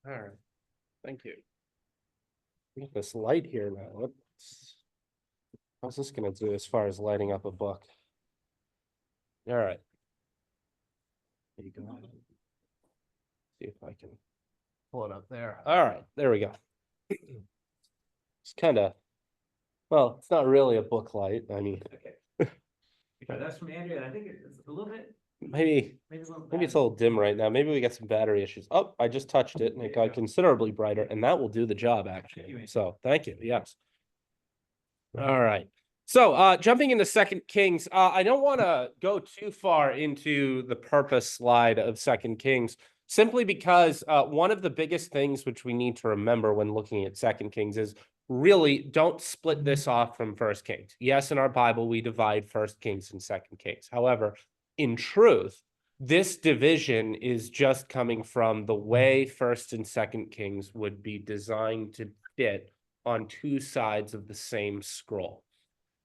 All right. Thank you. Get this light here now. How's this going to do as far as lighting up a book? All right. There you go. See if I can pull it up there. All right. There we go. It's kind of, well, it's not really a book light. I mean, Okay. Because that's from Andrea, and I think it's a little bit, maybe it's a little dim right now. Maybe we got some battery issues. Oh, I just touched it and it got considerably brighter, and that will do the job actually. So thank you. Yes. All right. So jumping into Second Kings, I don't want to go too far into the purpose slide of Second Kings, simply because one of the biggest things which we need to remember when looking at Second Kings is really don't split this off from First Kings. Yes, in our Bible, we divide First Kings and Second Kings. However, in truth, this division is just coming from the way First and Second Kings would be designed to fit on two sides of the same scroll.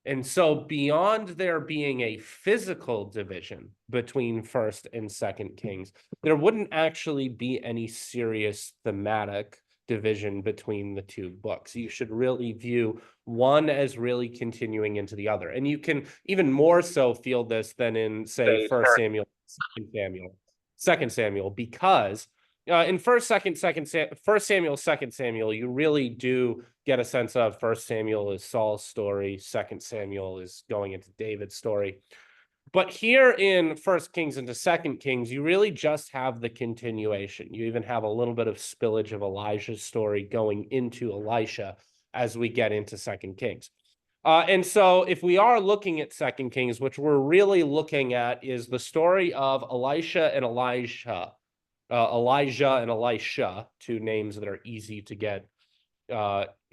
And so beyond there being a physical division between First and Second Kings, there wouldn't actually be any serious thematic division between the two books. You should really view one as really continuing into the other. And you can even more so feel this than in, say, First Samuel, Second Samuel, because in First Samuel, Second Samuel, you really do get a sense of First Samuel is Saul's story, Second Samuel is going into David's story. But here in First Kings into Second Kings, you really just have the continuation. You even have a little bit of spillage of Elijah's story going into Elisha as we get into Second Kings. And so if we are looking at Second Kings, which we're really looking at is the story of Elisha and Elijah. Elijah and Elisha, two names that are easy to get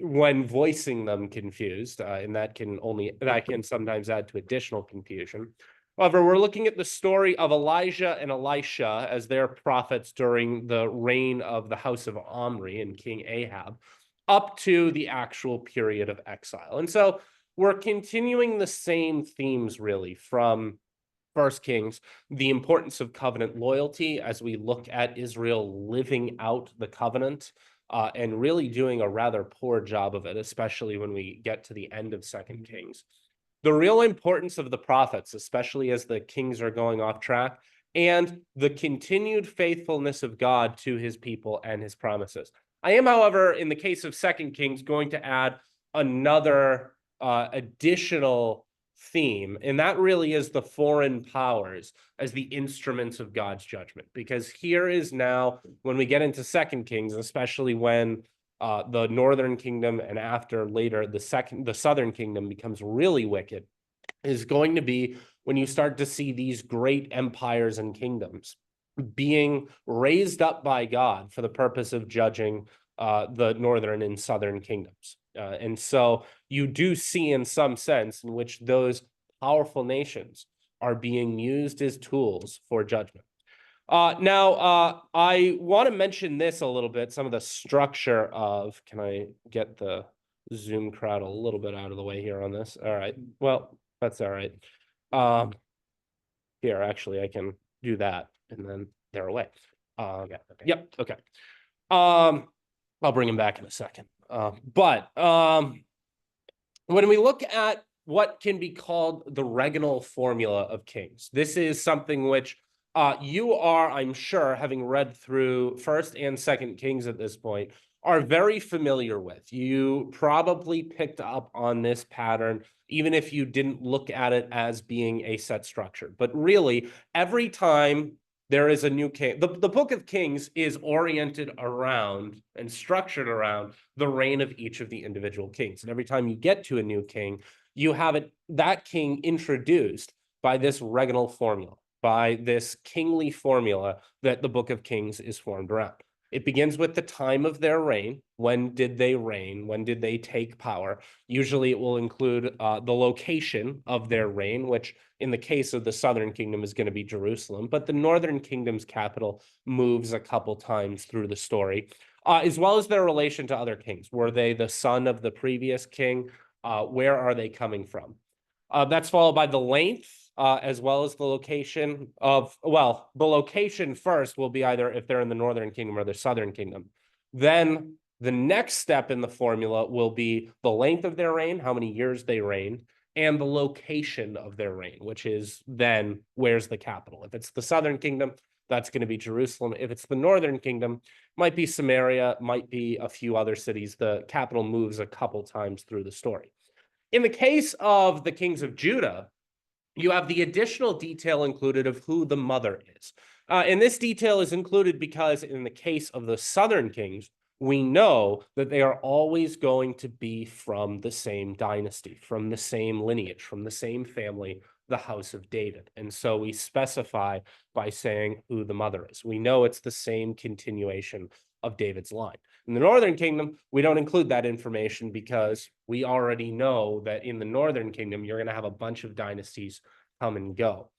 when voicing them confused, and that can sometimes add to additional confusion. However, we're looking at the story of Elijah and Elisha as their prophets during the reign of the house of Omri and King Ahab, up to the actual period of exile. And so we're continuing the same themes really from First Kings, the importance of covenant loyalty as we look at Israel living out the covenant and really doing a rather poor job of it, especially when we get to the end of Second Kings. The real importance of the prophets, especially as the kings are going off track, and the continued faithfulness of God to his people and his promises. I am, however, in the case of Second Kings, going to add another additional theme, and that really is the foreign powers as the instruments of God's judgment. Because here is now, when we get into Second Kings, especially when the northern kingdom and after later the southern kingdom becomes really wicked, is going to be when you start to see these great empires and kingdoms being raised up by God for the purpose of judging the northern and southern kingdoms. And so you do see in some sense in which those powerful nations are being used as tools for judgment. Now, I want to mention this a little bit, some of the structure of, can I get the Zoom crowd a little bit out of the way here on this? All right. Well, that's all right. Here, actually, I can do that and then they're away. Yeah, okay. Yep. Okay. I'll bring him back in a second. But when we look at what can be called the regnal formula of kings, this is something which you are, I'm sure, having read through First and Second Kings at this point, are very familiar with. You probably picked up on this pattern, even if you didn't look at it as being a set structure. But really, every time there is a new king, the Book of Kings is oriented around and structured around the reign of each of the individual kings. And every time you get to a new king, you have that king introduced by this regnal formula, by this kingly formula that the Book of Kings is formed around. It begins with the time of their reign. When did they reign? When did they take power? Usually it will include the location of their reign, which in the case of the southern kingdom is going to be Jerusalem, but the northern kingdom's capital moves a couple times through the story, as well as their relation to other kings. Were they the son of the previous king? Where are they coming from? That's followed by the length, as well as the location of, well, the location first will be either if they're in the northern kingdom or the southern kingdom. Then the next step in the formula will be the length of their reign, how many years they reigned, and the location of their reign, which is then where's the capital. If it's the southern kingdom, that's going to be Jerusalem. If it's the northern kingdom, might be Samaria, might be a few other cities. The capital moves a couple times through the story. In the case of the kings of Judah, you have the additional detail included of who the mother is. And this detail is included because in the case of the southern kings, we know that they are always going to be from the same dynasty, from the same lineage, from the same family, the house of David. And so we specify by saying who the mother is. We know it's the same continuation of David's line. In the northern kingdom, we don't include that information because we already know that in the northern kingdom, you're going to have a bunch of dynasties come and go.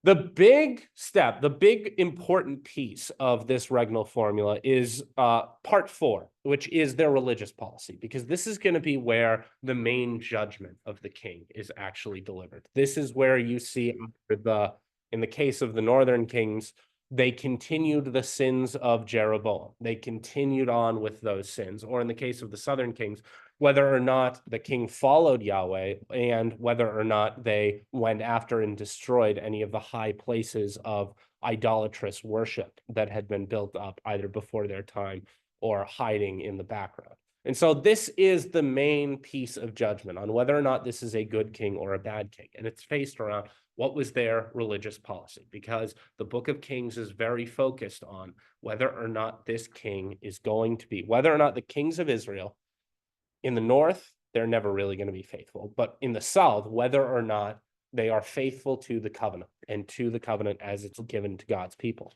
The big step, the big important piece of this regnal formula is part 4, which is their religious policy, because this is going to be where the main judgment of the king is actually delivered. This is where you see in the case of the northern kings, they continued the sins of Jeroboam. They continued on with those sins. Or in the case of the southern kings, whether or not the king followed Yahweh and whether or not they went after and destroyed any of the high places of idolatrous worship that had been built up either before their time or hiding in the background. And so this is the main piece of judgment on whether or not this is a good king or a bad king. And it's based around what was their religious policy, because the book of Kings is very focused on whether or not this king is going to be, whether or not the kings of Israel in the north, they're never really going to be faithful. But in the south, whether or not they are faithful to the covenant and to the covenant as it's given to God's people.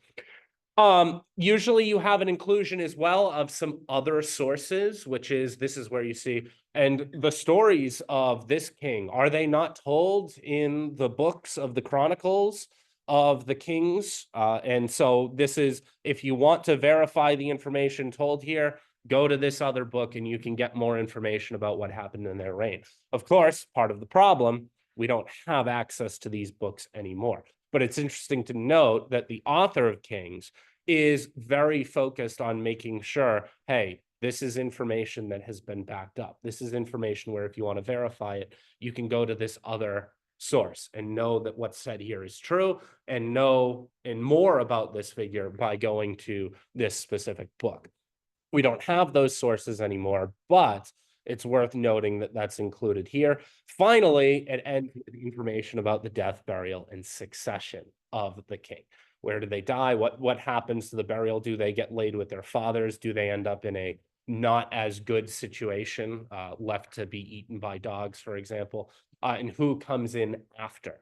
Usually you have an inclusion as well of some other sources, which is, this is where you see, and the stories of this king, are they not told in the books of the Chronicles of the Kings? And so this is, if you want to verify the information told here, go to this other book and you can get more information about what happened in their reign. Of course, part of the problem, we don't have access to these books anymore. But it's interesting to note that the author of Kings is very focused on making sure, hey, this is information that has been backed up. This is information where if you want to verify it, you can go to this other source and know that what's said here is true and know and more about this figure by going to this specific book. We don't have those sources anymore, but it's worth noting that that's included here. Finally, it ends with the information about the death, burial, and succession of the king. Where do they die? What happens to the burial? Do they get laid with their fathers? Do they end up in a not as good situation, left to be eaten by dogs, for example? And who comes in after?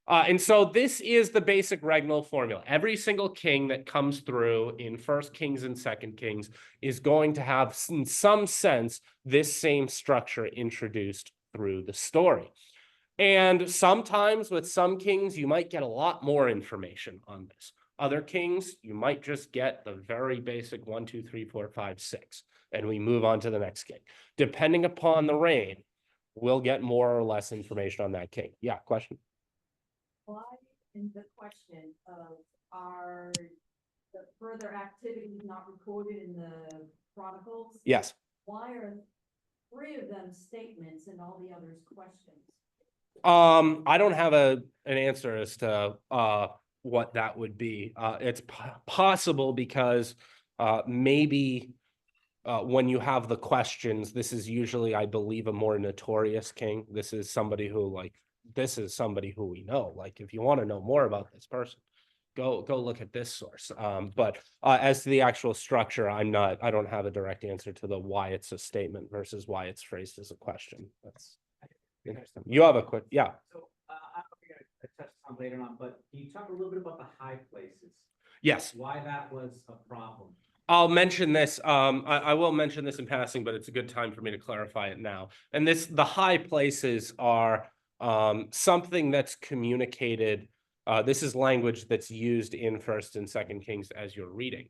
And so this is the basic regnal formula. Every single king that comes through in First Kings and Second Kings is going to have, in some sense, this same structure introduced through the story. And sometimes with some kings, you might get a lot more information on this. Other kings, you might just get the very basic 1, 2, 3, 4, 5, 6, and we move on to the next king. Depending upon the reign, we'll get more or less information on that king. Yeah, question? Why in the question of are the further activities not recorded in the Chronicles? Yes. Why are 3 of them statements and all the others questions? I don't have an answer as to what that would be. It's possible because maybe when you have the questions, this is usually, I believe, a more notorious king. This is somebody who we know. Like, if you want to know more about this person, go look at this source. But as to the actual structure, I don't have a direct answer to the why it's a statement versus why it's phrased as a question. That's interesting. You have a quick, yeah. So, I'm gonna touch on later on, but can you talk a little bit about the high places? Yes. Why that was a problem? I'll mention this. I will mention this in passing, but it's a good time for me to clarify it now. And the high places are something that's communicated. This is language that's used in First and Second Kings as you're reading.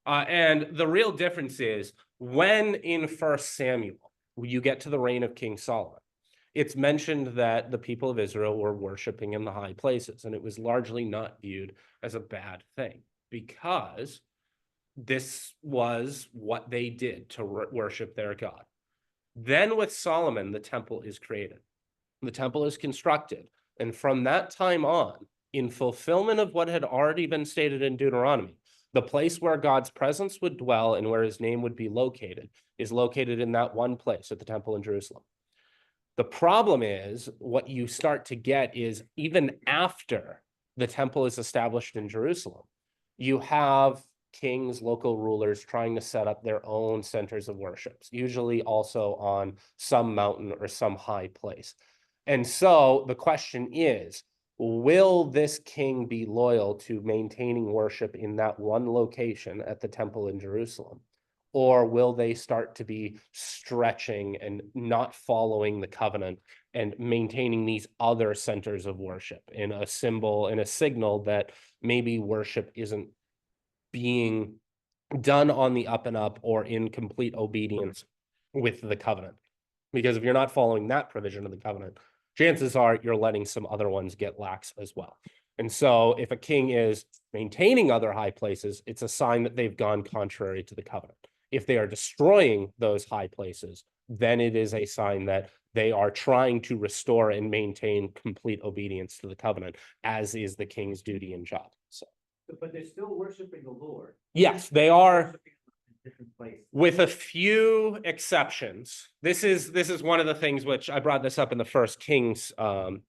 And the real difference is when in First Samuel, you get to the reign of King Solomon, it's mentioned that the people of Israel were worshiping in the high places, and it was largely not viewed as a bad thing because this was what they did to worship their God. Then with Solomon, the temple is created. The temple is constructed. And from that time on, in fulfillment of what had already been stated in Deuteronomy, the place where God's presence would dwell and where his name would be located is located in that one place at the temple in Jerusalem. The problem is what you start to get is even after the temple is established in Jerusalem, you have kings, local rulers trying to set up their own centers of worship, usually also on some mountain or some high place. And so the question is, will this king be loyal to maintaining worship in that one location at the temple in Jerusalem? Or will they start to be stretching and not following the covenant and maintaining these other centers of worship in a symbol, in a signal that maybe worship isn't being done on the up and up or in complete obedience with the covenant? Because if you're not following that provision of the covenant, chances are you're letting some other ones get lax as well. And so if a king is maintaining other high places, it's a sign that they've gone contrary to the covenant. If they are destroying those high places, then it is a sign that they are trying to restore and maintain complete obedience to the covenant, as is the king's duty and job. So, But they're still worshiping the Lord. yes, they are, Worshiping in different places. with a few exceptions. This is one of the things which I brought this up in the first Kings lecture,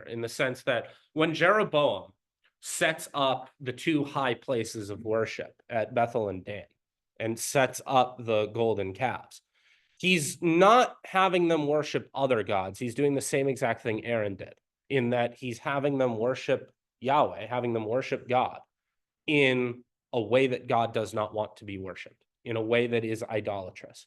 in the sense that when Jeroboam sets up the two high places of worship at Bethel and Dan and sets up the golden calves, he's not having them worship other gods. He's doing the same exact thing Aaron did, in that he's having them worship Yahweh, having them worship God in a way that God does not want to be worshiped, in a way that is idolatrous.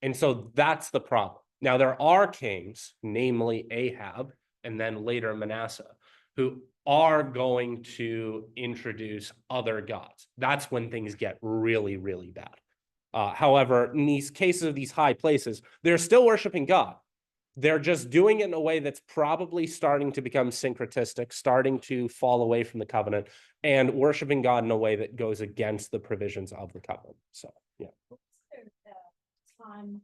And so that's the problem. Now, there are kings, namely Ahab and then later Manasseh, who are going to introduce other gods. That's when things get really, really bad. However, in these cases of these high places, they're still worshiping God. They're just doing it in a way that's probably starting to become syncretistic, starting to fall away from the covenant, and worshiping God in a way that goes against the provisions of the covenant. So, yeah. Was there a time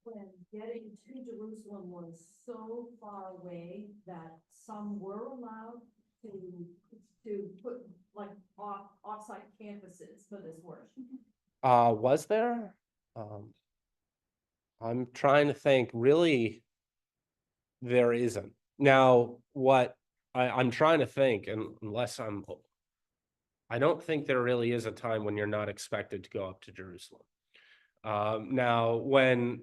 when getting to Jerusalem was so far away that some were allowed to put like off-site campuses for this worship? Was there? I'm trying to think. Really, there isn't. Now, what I'm trying to think, and I don't think there really is a time when you're not expected to go up to Jerusalem. Now,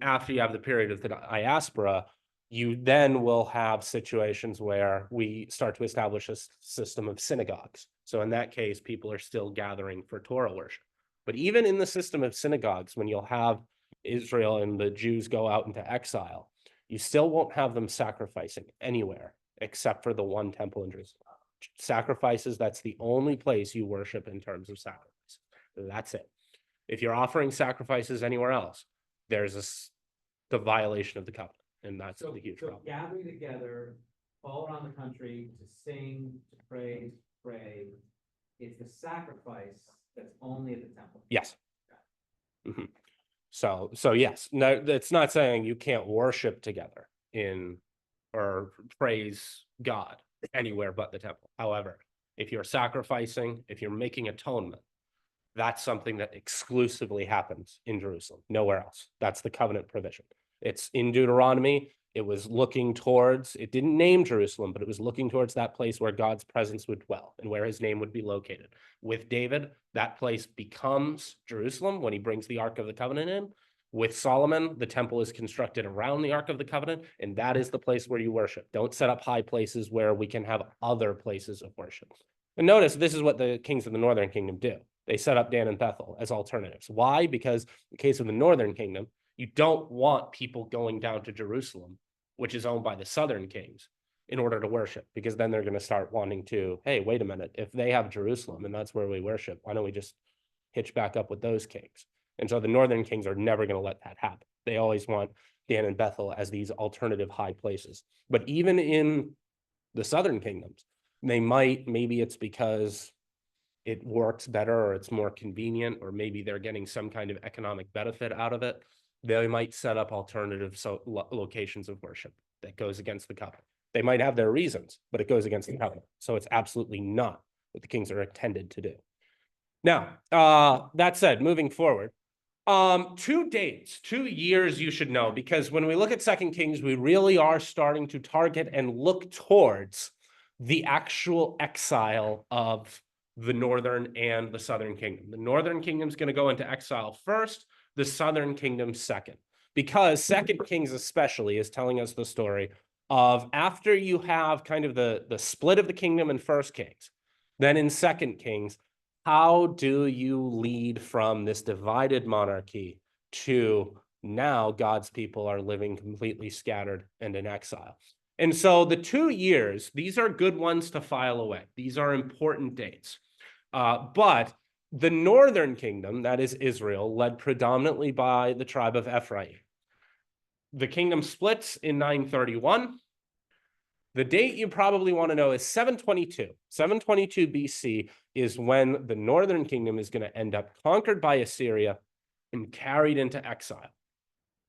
after you have the period of the diaspora, you then will have situations where we start to establish a system of synagogues. So in that case, people are still gathering for Torah worship. But even in the system of synagogues, when you'll have Israel and the Jews go out into exile, you still won't have them sacrificing anywhere except for the one temple in Jerusalem. Sacrifices, that's the only place you worship in terms of sacrifice. That's it. If you're offering sacrifices anywhere else, there's the violation of the covenant, and that's the huge problem. Gathering together all around the country to sing, to praise, pray, it's the sacrifice that's only at the temple. Yes. Mm-hmm. So yes, no, it's not saying you can't worship together or praise God anywhere but the temple. However, if you're sacrificing, if you're making atonement, that's something that exclusively happens in Jerusalem, nowhere else. That's the covenant provision. It's in Deuteronomy. It was looking towards, it didn't name Jerusalem, but it was looking towards that place where God's presence would dwell and where his name would be located. With David, that place becomes Jerusalem when he brings the Ark of the Covenant in. With Solomon, the temple is constructed around the Ark of the Covenant, and that is the place where you worship. Don't set up high places where we can have other places of worship. And notice, this is what the kings of the northern kingdom do. They set up Dan and Bethel as alternatives. Why? Because in the case of the northern kingdom, you don't want people going down to Jerusalem, which is owned by the southern kings, in order to worship, because then they're going to start wanting to, hey, wait a minute, if they have Jerusalem and that's where we worship, why don't we just hitch back up with those kings? And so the northern kings are never going to let that happen. They always want Dan and Bethel as these alternative high places. But even in the southern kingdoms, maybe it's because it works better or it's more convenient, or maybe they're getting some kind of economic benefit out of it, they might set up alternative locations of worship that goes against the covenant. They might have their reasons, but it goes against the covenant. So it's absolutely not what the kings are intended to do. Now, that said, moving forward, 2 dates, 2 years you should know, because when we look at 2 Kings, we really are starting to target and look towards the actual exile of the northern and the southern kingdom. The northern kingdom is going to go into exile first, the southern kingdom second, because 2 Kings especially is telling us the story of after you have kind of the split of the kingdom in 1 Kings, then in 2 Kings, how do you lead from this divided monarchy to now God's people are living completely scattered and in exile? And so the 2 years, these are good ones to file away. These are important dates. But the northern kingdom, that is Israel, led predominantly by the tribe of Ephraim. The kingdom splits in 931. The date you probably want to know is 722. 722 BC is when the northern kingdom is going to end up conquered by Assyria and carried into exile,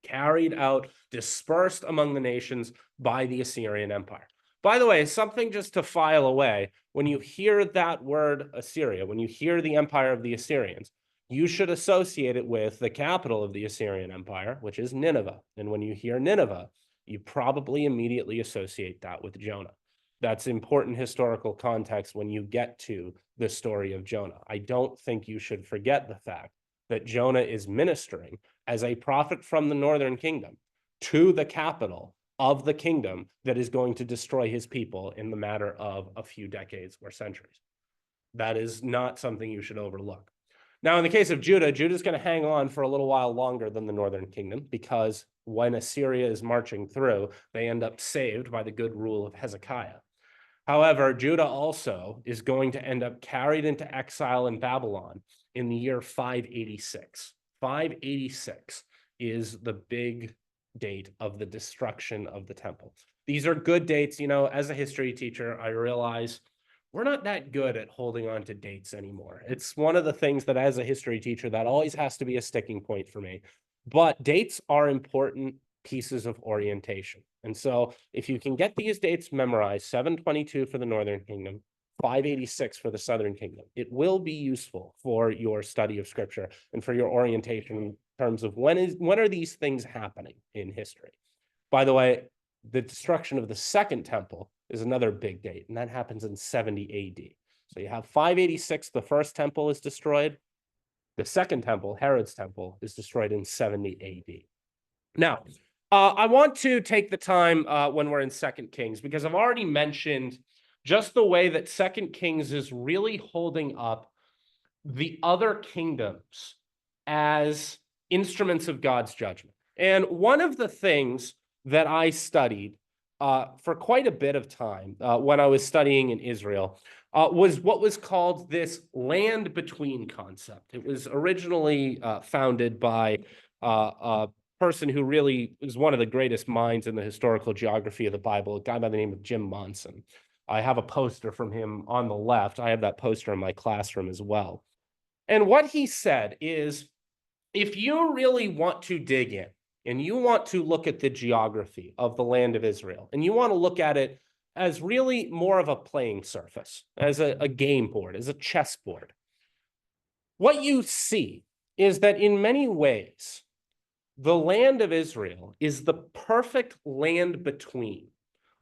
carried out, dispersed among the nations by the Assyrian Empire. By the way, something just to file away, when you hear that word Assyria, when you hear the empire of the Assyrians, you should associate it with the capital of the Assyrian Empire, which is Nineveh. And when you hear Nineveh, you probably immediately associate that with Jonah. That's important historical context when you get to the story of Jonah. I don't think you should forget the fact that Jonah is ministering as a prophet from the northern kingdom to the capital of the kingdom that is going to destroy his people in the matter of a few decades or centuries. That is not something you should overlook. Now, in the case of Judah, Judah is going to hang on for a little while longer than the northern kingdom, because when Assyria is marching through, they end up saved by the good rule of Hezekiah. However, Judah also is going to end up carried into exile in Babylon in the year 586. 586 is the big date of the destruction of the temple. These are good dates. You know, as a history teacher, I realize we're not that good at holding on to dates anymore. It's one of the things that as a history teacher, that always has to be a sticking point for me. But dates are important pieces of orientation. And so if you can get these dates memorized, 722 for the northern kingdom, 586 for the southern kingdom, it will be useful for your study of scripture and for your orientation in terms of when are these things happening in history. By the way, the destruction of the second temple is another big date, and that happens in 70 AD. So you have 586, the first temple is destroyed. The second temple, Herod's temple, is destroyed in 70 AD. Now, I want to take the time when we're in 2 Kings, because I've already mentioned just the way that 2 Kings is really holding up the other kingdoms as instruments of God's judgment. And one of the things that I studied for quite a bit of time when I was studying in Israel was what was called this land between concept. It was originally founded by a person who really is one of the greatest minds in the historical geography of the Bible, a guy by the name of Jim Monson. I have a poster from him on the left. I have that poster in my classroom as well. And what he said is, if you really want to dig in and you want to look at the geography of the land of Israel, and you want to look at it as really more of a playing surface, as a game board, as a chessboard, what you see is that in many ways, the land of Israel is the perfect land between,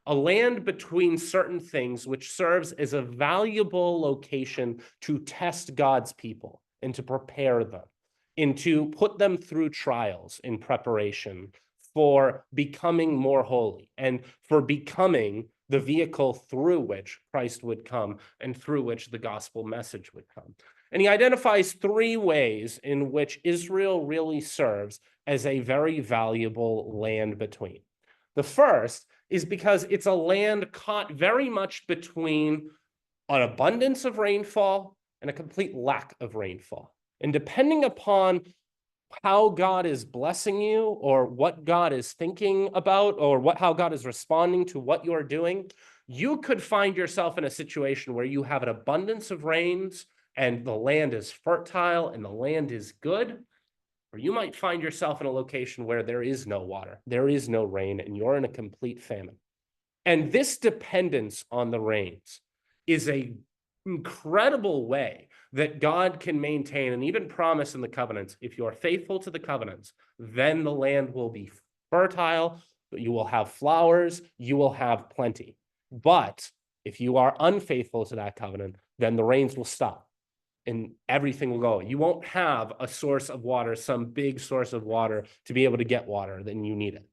a land between certain things, which serves as a valuable location to test God's people and to prepare them, and to put them through trials in preparation for becoming more holy and for becoming the vehicle through which Christ would come and through which the gospel message would come. And he identifies 3 ways in which Israel really serves as a very valuable land between. The first is because it's a land caught very much between an abundance of rainfall and a complete lack of rainfall. And depending upon how God is blessing you, or what God is thinking about, or how God is responding to what you're doing, you could find yourself in a situation where you have an abundance of rains and the land is fertile and the land is good, or you might find yourself in a location where there is no water, there is no rain, and you're in a complete famine. And this dependence on the rains is a incredible way that God can maintain and even promise in the covenants. If you are faithful to the covenants, then the land will be fertile, you will have flowers, you will have plenty. But if you are unfaithful to that covenant, then the rains will stop and everything will go. You won't have a source of water, some big source of water to be able to get water, then you need it.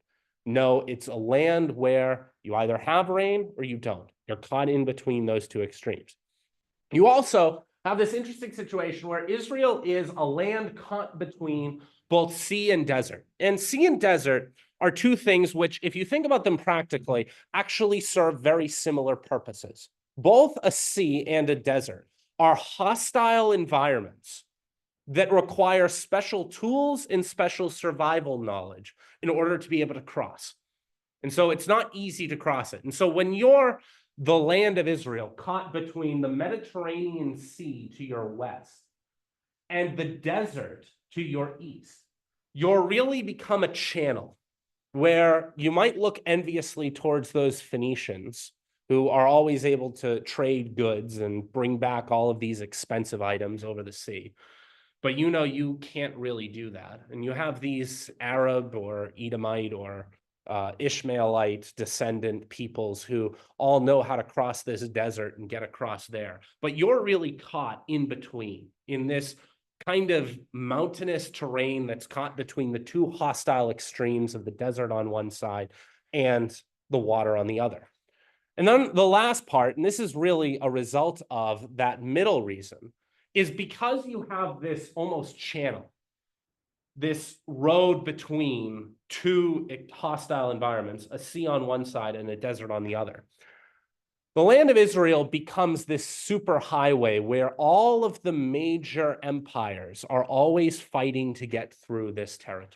No, it's a land where you either have rain or you don't. You're caught in between those two extremes. You also have this interesting situation where Israel is a land caught between both sea and desert. And sea and desert are two things which, if you think about them practically, actually serve very similar purposes. Both a sea and a desert are hostile environments that require special tools and special survival knowledge in order to be able to cross. And so it's not easy to cross it. And so when you're the land of Israel caught between the Mediterranean Sea to your west and the desert to your east, you're really become a channel where you might look enviously towards those Phoenicians who are always able to trade goods and bring back all of these expensive items over the sea. But you know, you can't really do that. And you have these Arab or Edomite or Ishmaelite descendant peoples who all know how to cross this desert and get across there. But you're really caught in between in this kind of mountainous terrain that's caught between the two hostile extremes of the desert on one side and the water on the other. And then the last part, and this is really a result of that middle reason, is because you have this almost channel, this road between two hostile environments, a sea on one side and a desert on the other. The land of Israel becomes this super highway where all of the major empires are always fighting to get through this territory.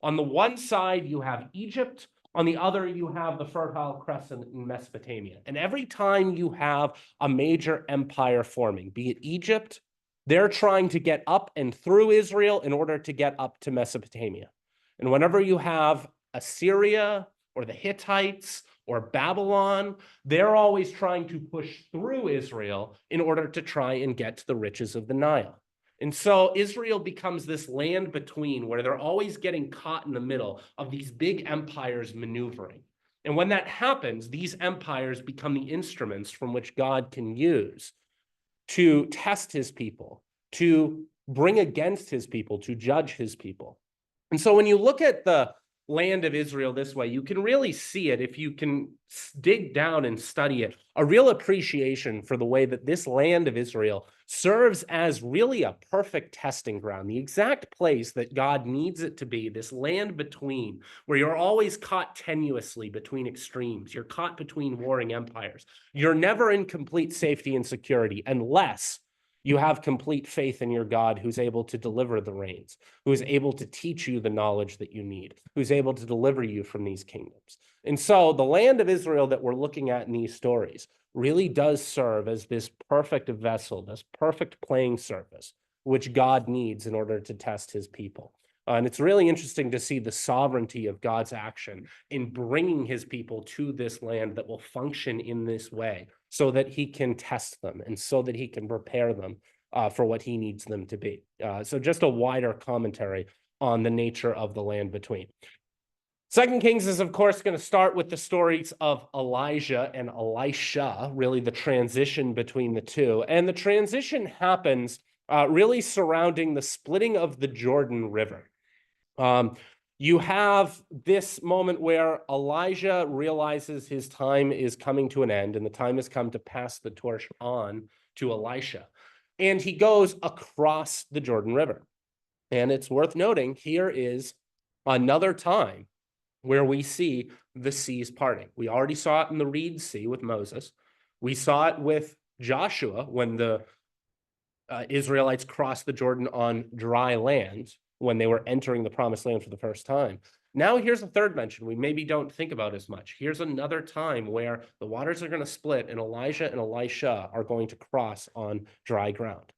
On the one side, you have Egypt. On the other, you have the Fertile Crescent in Mesopotamia. And every time you have a major empire forming, be it Egypt, they're trying to get up and through Israel in order to get up to Mesopotamia. And whenever you have Assyria or the Hittites or Babylon, they're always trying to push through Israel in order to try and get to the riches of the Nile. And so Israel becomes this land between where they're always getting caught in the middle of these big empires maneuvering. And when that happens, these empires become the instruments from which God can use to test his people, to bring against his people, to judge his people. And so when you look at the land of Israel this way, you can really see it if you can dig down and study it, a real appreciation for the way that this land of Israel serves as really a perfect testing ground, the exact place that God needs it to be, this land between, where you're always caught tenuously between extremes. You're caught between warring empires. You're never in complete safety and security unless you have complete faith in your God who's able to deliver the rains, who is able to teach you the knowledge that you need, who's able to deliver you from these kingdoms. And so the land of Israel that we're looking at in these stories really does serve as this perfect vessel, this perfect playing surface, which God needs in order to test his people. And it's really interesting to see the sovereignty of God's action in bringing his people to this land that will function in this way so that he can test them and so that he can prepare them for what he needs them to be. So just a wider commentary on the nature of the land between. 2 Kings is, of course, going to start with the stories of Elijah and Elisha, really the transition between the two. And the transition happens really surrounding the splitting of the Jordan River. You have this moment where Elijah realizes his time is coming to an end and the time has come to pass the torch on to Elisha. And he goes across the Jordan River. And it's worth noting, here is another time where we see the seas parting. We already saw it in the Reed Sea with Moses. We saw it with Joshua when the Israelites crossed the Jordan on dry land when they were entering the promised land for the first time. Now here's a third mention we maybe don't think about as much. Here's another time where the waters are going to split and Elijah and Elisha are going to cross on dry ground.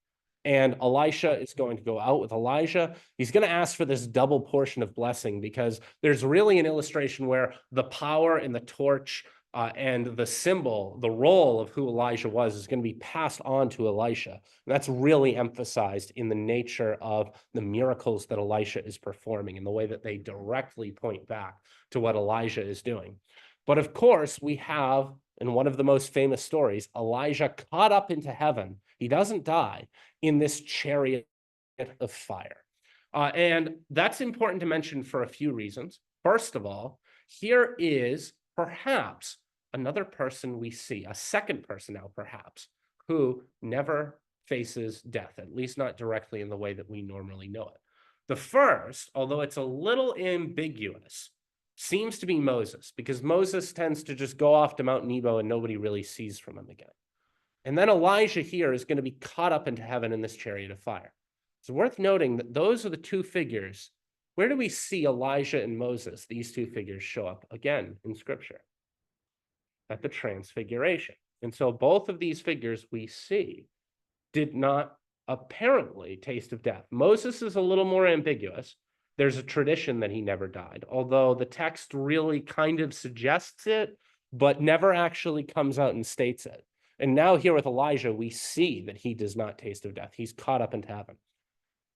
And Elisha is going to go out with Elijah. He's going to ask for this double portion of blessing because there's really an illustration where the power and the torch and the symbol, the role of who Elijah was, is going to be passed on to Elisha. And that's really emphasized in the nature of the miracles that Elisha is performing and the way that they directly point back to what Elijah is doing. But of course, we have, in one of the most famous stories, Elijah caught up into heaven. He doesn't die in this chariot of fire. And that's important to mention for a few reasons. First of all, here is perhaps another person we see, a second person now perhaps, who never faces death, at least not directly in the way that we normally know it. The first, although it's a little ambiguous, seems to be Moses, because Moses tends to just go off to Mount Nebo and nobody really sees from him again. And then Elijah here is going to be caught up into heaven in this chariot of fire. It's worth noting that those are the two figures. Where do we see Elijah and Moses, these two figures, show up again in Scripture? At the Transfiguration. And so both of these figures we see did not apparently taste of death. Moses is a little more ambiguous. There's a tradition that he never died, although the text really kind of suggests it, but never actually comes out and states it. And now here with Elijah, we see that he does not taste of death. He's caught up into heaven.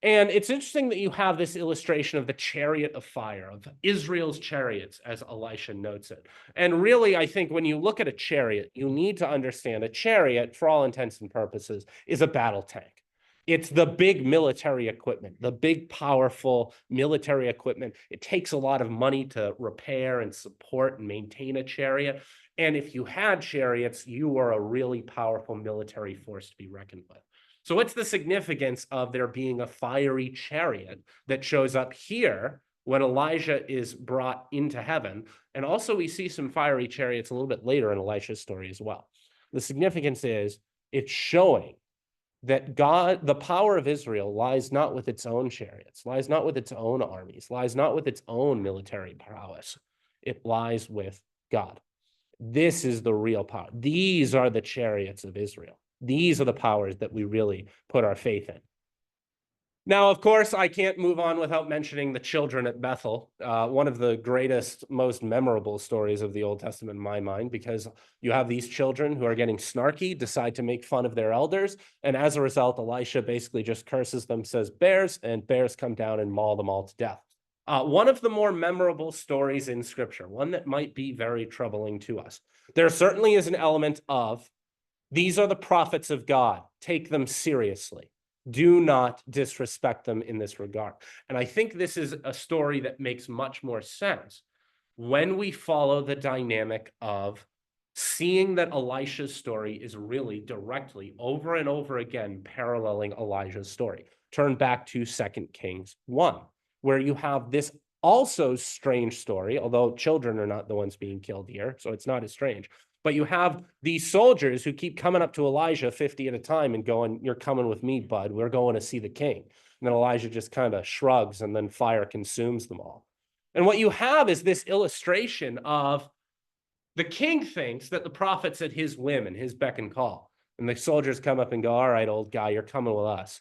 And it's interesting that you have this illustration of the chariot of fire, of Israel's chariots, as Elisha notes it. And really, I think when you look at a chariot, you need to understand a chariot, for all intents and purposes, is a battle tank. It's the big military equipment, the big, powerful military equipment. It takes a lot of money to repair and support and maintain a chariot. And if you had chariots, you were a really powerful military force to be reckoned with. So what's the significance of there being a fiery chariot that shows up here when Elijah is brought into heaven? And also we see some fiery chariots a little bit later in Elisha's story as well. The significance is it's showing that God, the power of Israel, lies not with its own chariots, lies not with its own armies, lies not with its own military prowess. It lies with God. This is the real power. These are the chariots of Israel. These are the powers that we really put our faith in. Now, of course, I can't move on without mentioning the children at Bethel, one of the greatest, most memorable stories of the Old Testament in my mind, because you have these children who are getting snarky, decide to make fun of their elders, and as a result, Elisha basically just curses them, says bears, and bears come down and maul them all to death. One of the more memorable stories in Scripture, one that might be very troubling to us. There certainly is an element of, these are the prophets of God. Take them seriously. Do not disrespect them in this regard. And I think this is a story that makes much more sense when we follow the dynamic of seeing that Elisha's story is really directly over and over again paralleling Elijah's story. Turn back to 2 Kings 1, where you have this also strange story, although children are not the ones being killed here, so it's not as strange. But you have these soldiers who keep coming up to Elijah 50 at a time and going, "You're coming with me, bud. We're going to see the king." And then Elijah just kind of shrugs, and then fire consumes them all. And what you have is this illustration of the king thinks that the prophet's at his whim and his beck and call. And the soldiers come up and go, "All right, old guy, you're coming with us."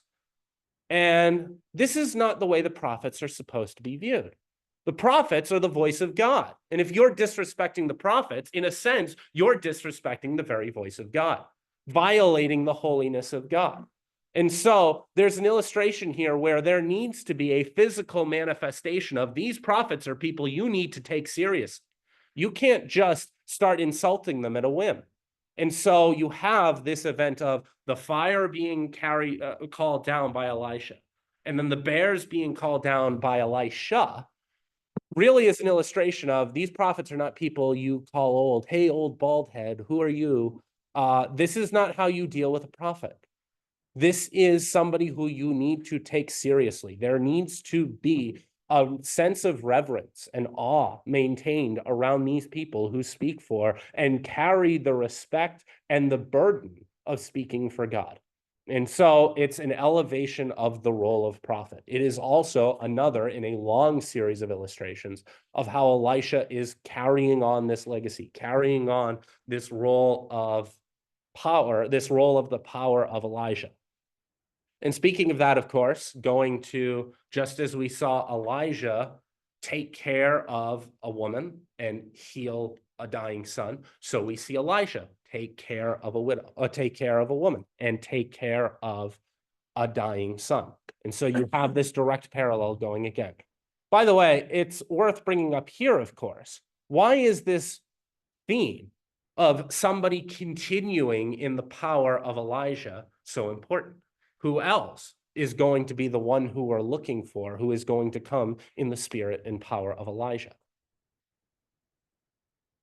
And this is not the way the prophets are supposed to be viewed. The prophets are the voice of God. And if you're disrespecting the prophets, in a sense, you're disrespecting the very voice of God, violating the holiness of God. And so there's an illustration here where there needs to be a physical manifestation of these prophets are people you need to take seriously. You can't just start insulting them at a whim. And so you have this event of the fire being called down by Elisha, and then the bears being called down by Elisha. Really is an illustration of these prophets are not people you call old. "Hey, old bald head, who are you?" This is not how you deal with a prophet. This is somebody who you need to take seriously. There needs to be a sense of reverence and awe maintained around these people who speak for and carry the respect and the burden of speaking for God. And so it's an elevation of the role of prophet. It is also another in a long series of illustrations of how Elisha is carrying on this legacy, carrying on this role of power, this role of the power of Elijah. And speaking of that, of course, going to, just as we saw Elijah take care of a woman and heal a dying son, so we see Elisha take care of a widow, or take care of a woman and take care of a dying son. And so you have this direct parallel going again. By the way, it's worth bringing up here, of course, why is this theme of somebody continuing in the power of Elijah so important? Who else is going to be the one who we're looking for, who is going to come in the spirit and power of Elijah?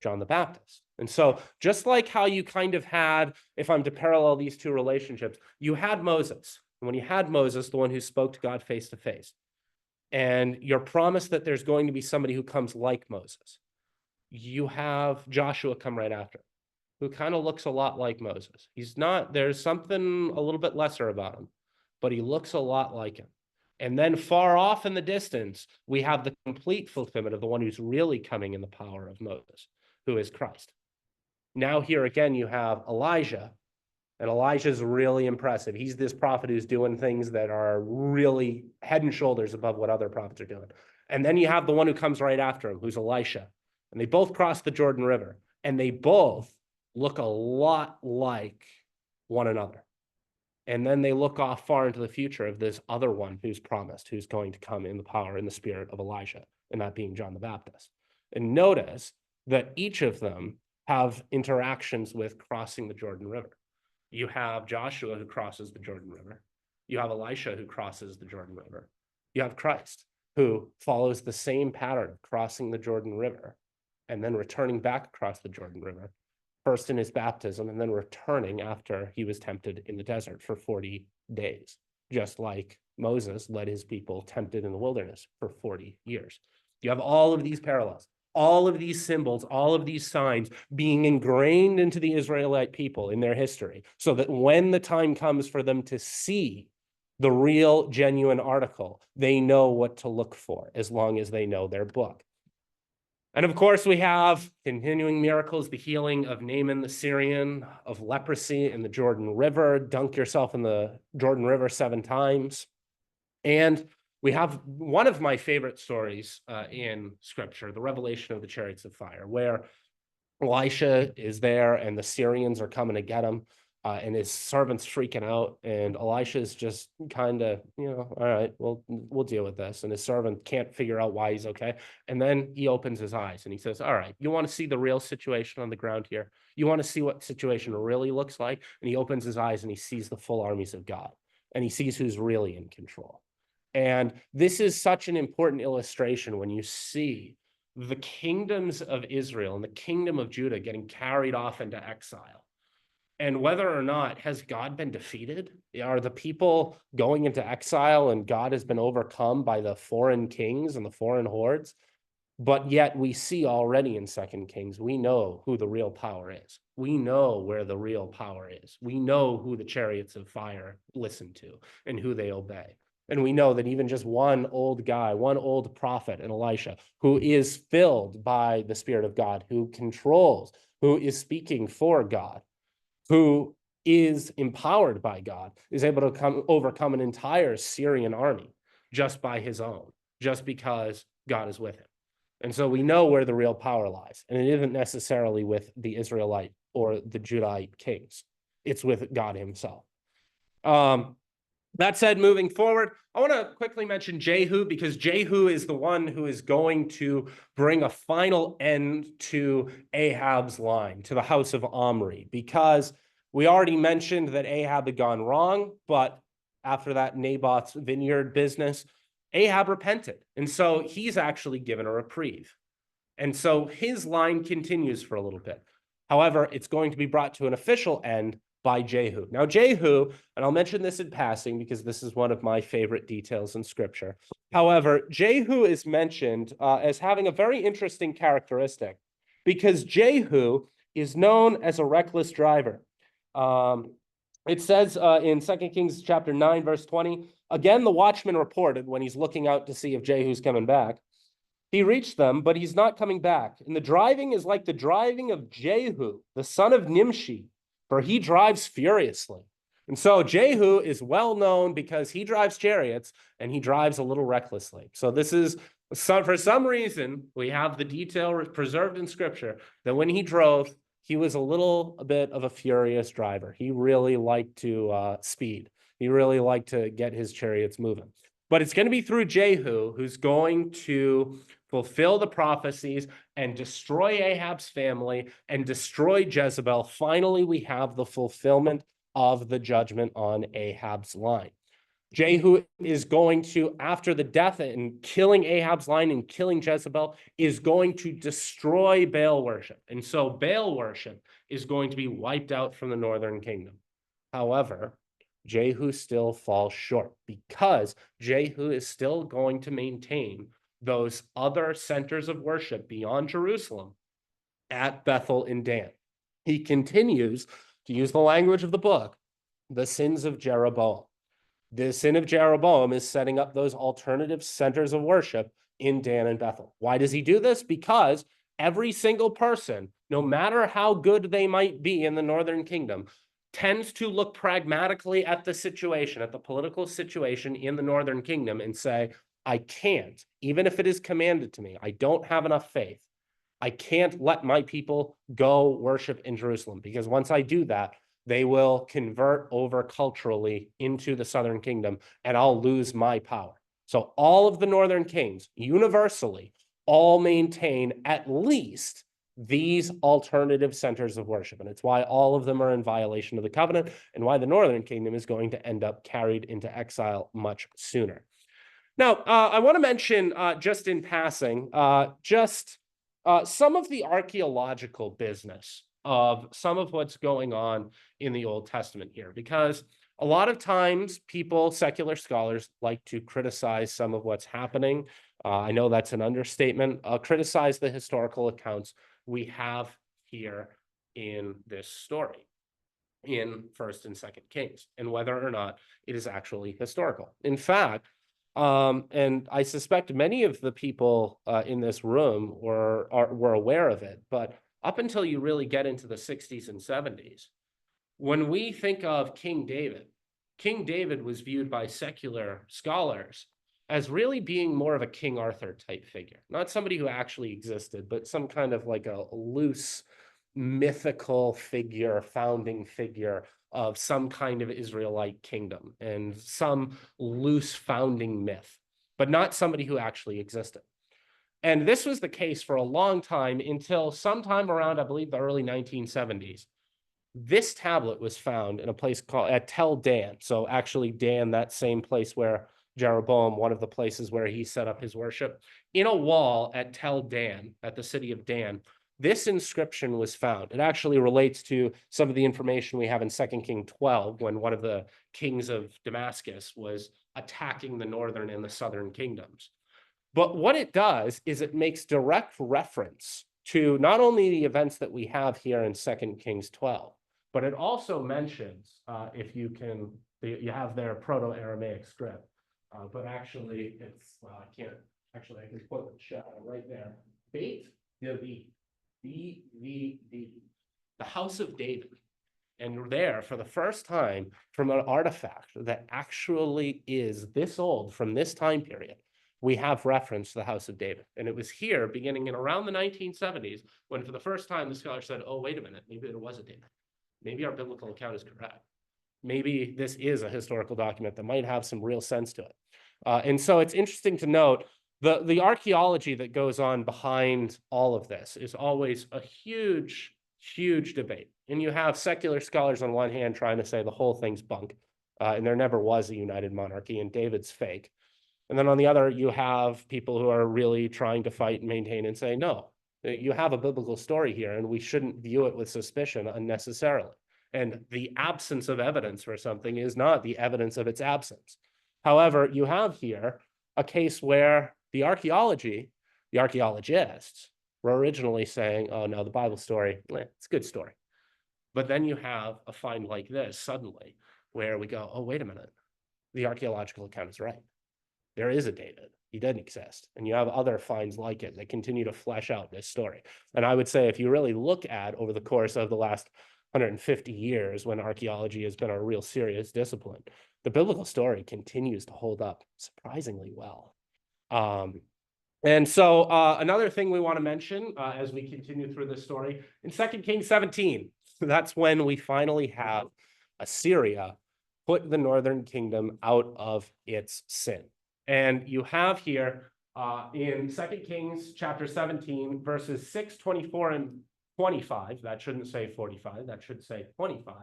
John the Baptist. And so just like how you kind of had, if I'm to parallel these two relationships, you had Moses. And when you had Moses, the one who spoke to God face to face, and you're promised that there's going to be somebody who comes like Moses. You have Joshua come right after, who kind of looks a lot like Moses. He's not, there's something a little bit lesser about him, but he looks a lot like him. And then far off in the distance, we have the complete fulfillment of the one who's really coming in the power of Moses, who is Christ. Now here again, you have Elijah, and Elijah's really impressive. He's this prophet who's doing things that are really head and shoulders above what other prophets are doing. And then you have the one who comes right after him, who's Elisha. And they both cross the Jordan River, and they both look a lot like one another. And then they look off far into the future of this other one who's promised, who's going to come in the power and the spirit of Elijah, and that being John the Baptist. And notice that each of them have interactions with crossing the Jordan River. You have Joshua who crosses the Jordan River. You have Elisha who crosses the Jordan River. You have Christ who follows the same pattern of crossing the Jordan River and then returning back across the Jordan River, first in his baptism and then returning after he was tempted in the desert for 40 days, just like Moses led his people tempted in the wilderness for 40 years. You have all of these parallels, all of these symbols, all of these signs being ingrained into the Israelite people in their history, so that when the time comes for them to see the real, genuine article, they know what to look for as long as they know their book. And of course, we have continuing miracles, the healing of Naaman the Syrian, of leprosy in the Jordan River, dunk yourself in the Jordan River 7 times. And we have one of my favorite stories in Scripture, the revelation of the chariots of fire, where Elisha is there and the Syrians are coming to get him. And his servant's freaking out, and Elisha's just kind of, all right, we'll deal with this. And his servant can't figure out why he's okay. And then he opens his eyes and he says, all right, you want to see the real situation on the ground here? You want to see what situation really looks like? And he opens his eyes and he sees the full armies of God, and he sees who's really in control. And this is such an important illustration when you see the kingdoms of Israel and the kingdom of Judah getting carried off into exile. And whether or not, has God been defeated? Are the people going into exile and God has been overcome by the foreign kings and the foreign hordes? But yet we see already in 2 Kings, we know who the real power is. We know where the real power is. We know who the chariots of fire listen to and who they obey. And we know that even just one old guy, one old prophet in Elisha, who is filled by the Spirit of God, who controls, who is speaking for God, who is empowered by God, is able to overcome an entire Syrian army just by his own, just because God is with him. And so we know where the real power lies. And it isn't necessarily with the Israelite or the Judahite kings. It's with God himself. That said, moving forward, I want to quickly mention Jehu, because Jehu is the one who is going to bring a final end to Ahab's line, to the house of Omri, because we already mentioned that Ahab had gone wrong, but after that Naboth's vineyard business, Ahab repented. And so he's actually given a reprieve. And so his line continues for a little bit. However, it's going to be brought to an official end by Jehu. Now, Jehu, and I'll mention this in passing because this is one of my favorite details in Scripture. However, Jehu is mentioned as having a very interesting characteristic, because Jehu is known as a reckless driver. It says in 2 Kings chapter 9, verse 20, again, the watchman reported when he's looking out to see if Jehu's coming back. He reached them, but he's not coming back. And the driving is like the driving of Jehu, the son of Nimshi, for he drives furiously. And so Jehu is well known because he drives chariots and he drives a little recklessly. So this is for some reason, we have the detail preserved in scripture that when he drove, he was a bit of a furious driver. He really liked to speed. He really liked to get his chariots moving. But it's going to be through Jehu who's going to fulfill the prophecies and destroy Ahab's family and destroy Jezebel. Finally, we have the fulfillment of the judgment on Ahab's line. Jehu is going to, after the death and killing Ahab's line and killing Jezebel, is going to destroy Baal worship. And so Baal worship is going to be wiped out from the northern kingdom. However, Jehu still falls short because Jehu is still going to maintain those other centers of worship beyond Jerusalem at Bethel and Dan. He continues to use the language of the book, the sins of Jeroboam. The sin of Jeroboam is setting up those alternative centers of worship in Dan and Bethel. Why does he do this? Because every single person, no matter how good they might be in the northern kingdom, tends to look pragmatically at the situation, at the political situation in the northern kingdom and say, I can't, even if it is commanded to me, I don't have enough faith. I can't let my people go worship in Jerusalem because once I do that, they will convert over culturally into the southern kingdom and I'll lose my power. So all of the northern kings universally all maintain at least these alternative centers of worship. And it's why all of them are in violation of the covenant and why the northern kingdom is going to end up carried into exile much sooner. Now, I want to mention just in passing, some of the archaeological business of some of what's going on in the Old Testament here, because a lot of times people, secular scholars, like to criticize some of what's happening. I know that's an understatement. Criticize the historical accounts we have here in this story in 1st and 2nd Kings and whether or not it is actually historical. In fact, and I suspect many of the people in this room were aware of it, but up until you really get into the 60s and 70s, when we think of King David was viewed by secular scholars as really being more of a King Arthur type figure, not somebody who actually existed, but some kind of like a loose mythical figure, founding figure of some kind of Israelite kingdom and some loose founding myth, but not somebody who actually existed. And this was the case for a long time until sometime around, I believe, the early 1970s. This tablet was found in a place called at Tel Dan. So actually Dan, that same place where Jeroboam, one of the places where he set up his worship, in a wall at Tel Dan, at the city of Dan, this inscription was found. It actually relates to some of the information we have in 2 Kings 12, when one of the kings of Damascus was attacking the northern and the southern kingdoms. But what it does is it makes direct reference to not only the events that we have here in 2 Kings 12, but it also mentions, if you can, you have their Proto-Aramaic script, but actually it's, well, I can't, actually I can quote the chat right there. Beit David, the house of David. And there, for the first time, from an artifact that actually is this old, from this time period, we have reference to the house of David. And it was here, beginning in around the 1970s, when for the first time the scholar said, oh, wait a minute, maybe there was a David. Maybe our biblical account is correct. Maybe this is a historical document that might have some real sense to it. And so it's interesting to note the archaeology that goes on behind all of this is always a huge, huge debate. And you have secular scholars on one hand trying to say the whole thing's bunk, and there never was a united monarchy, and David's fake. And then on the other, you have people who are really trying to fight and maintain and say, no, you have a biblical story here, and we shouldn't view it with suspicion unnecessarily. And the absence of evidence for something is not the evidence of its absence. However, you have here a case where the archaeologists were originally saying, oh no, the Bible story, it's a good story. But then you have a find like this suddenly, where we go, oh, wait a minute. The archaeological account is right. There is a David. He didn't exist. And you have other finds like it that continue to flesh out this story. And I would say if you really look at over the course of the last 150 years, when archaeology has been a real serious discipline, the biblical story continues to hold up surprisingly well. And so another thing we want to mention as we continue through this story, in 2 Kings 17, that's when we finally have Assyria put the northern kingdom out of its sin. And you have here in 2 Kings chapter 17, verses 6, 24, and 25, that shouldn't say 45, that should say 25.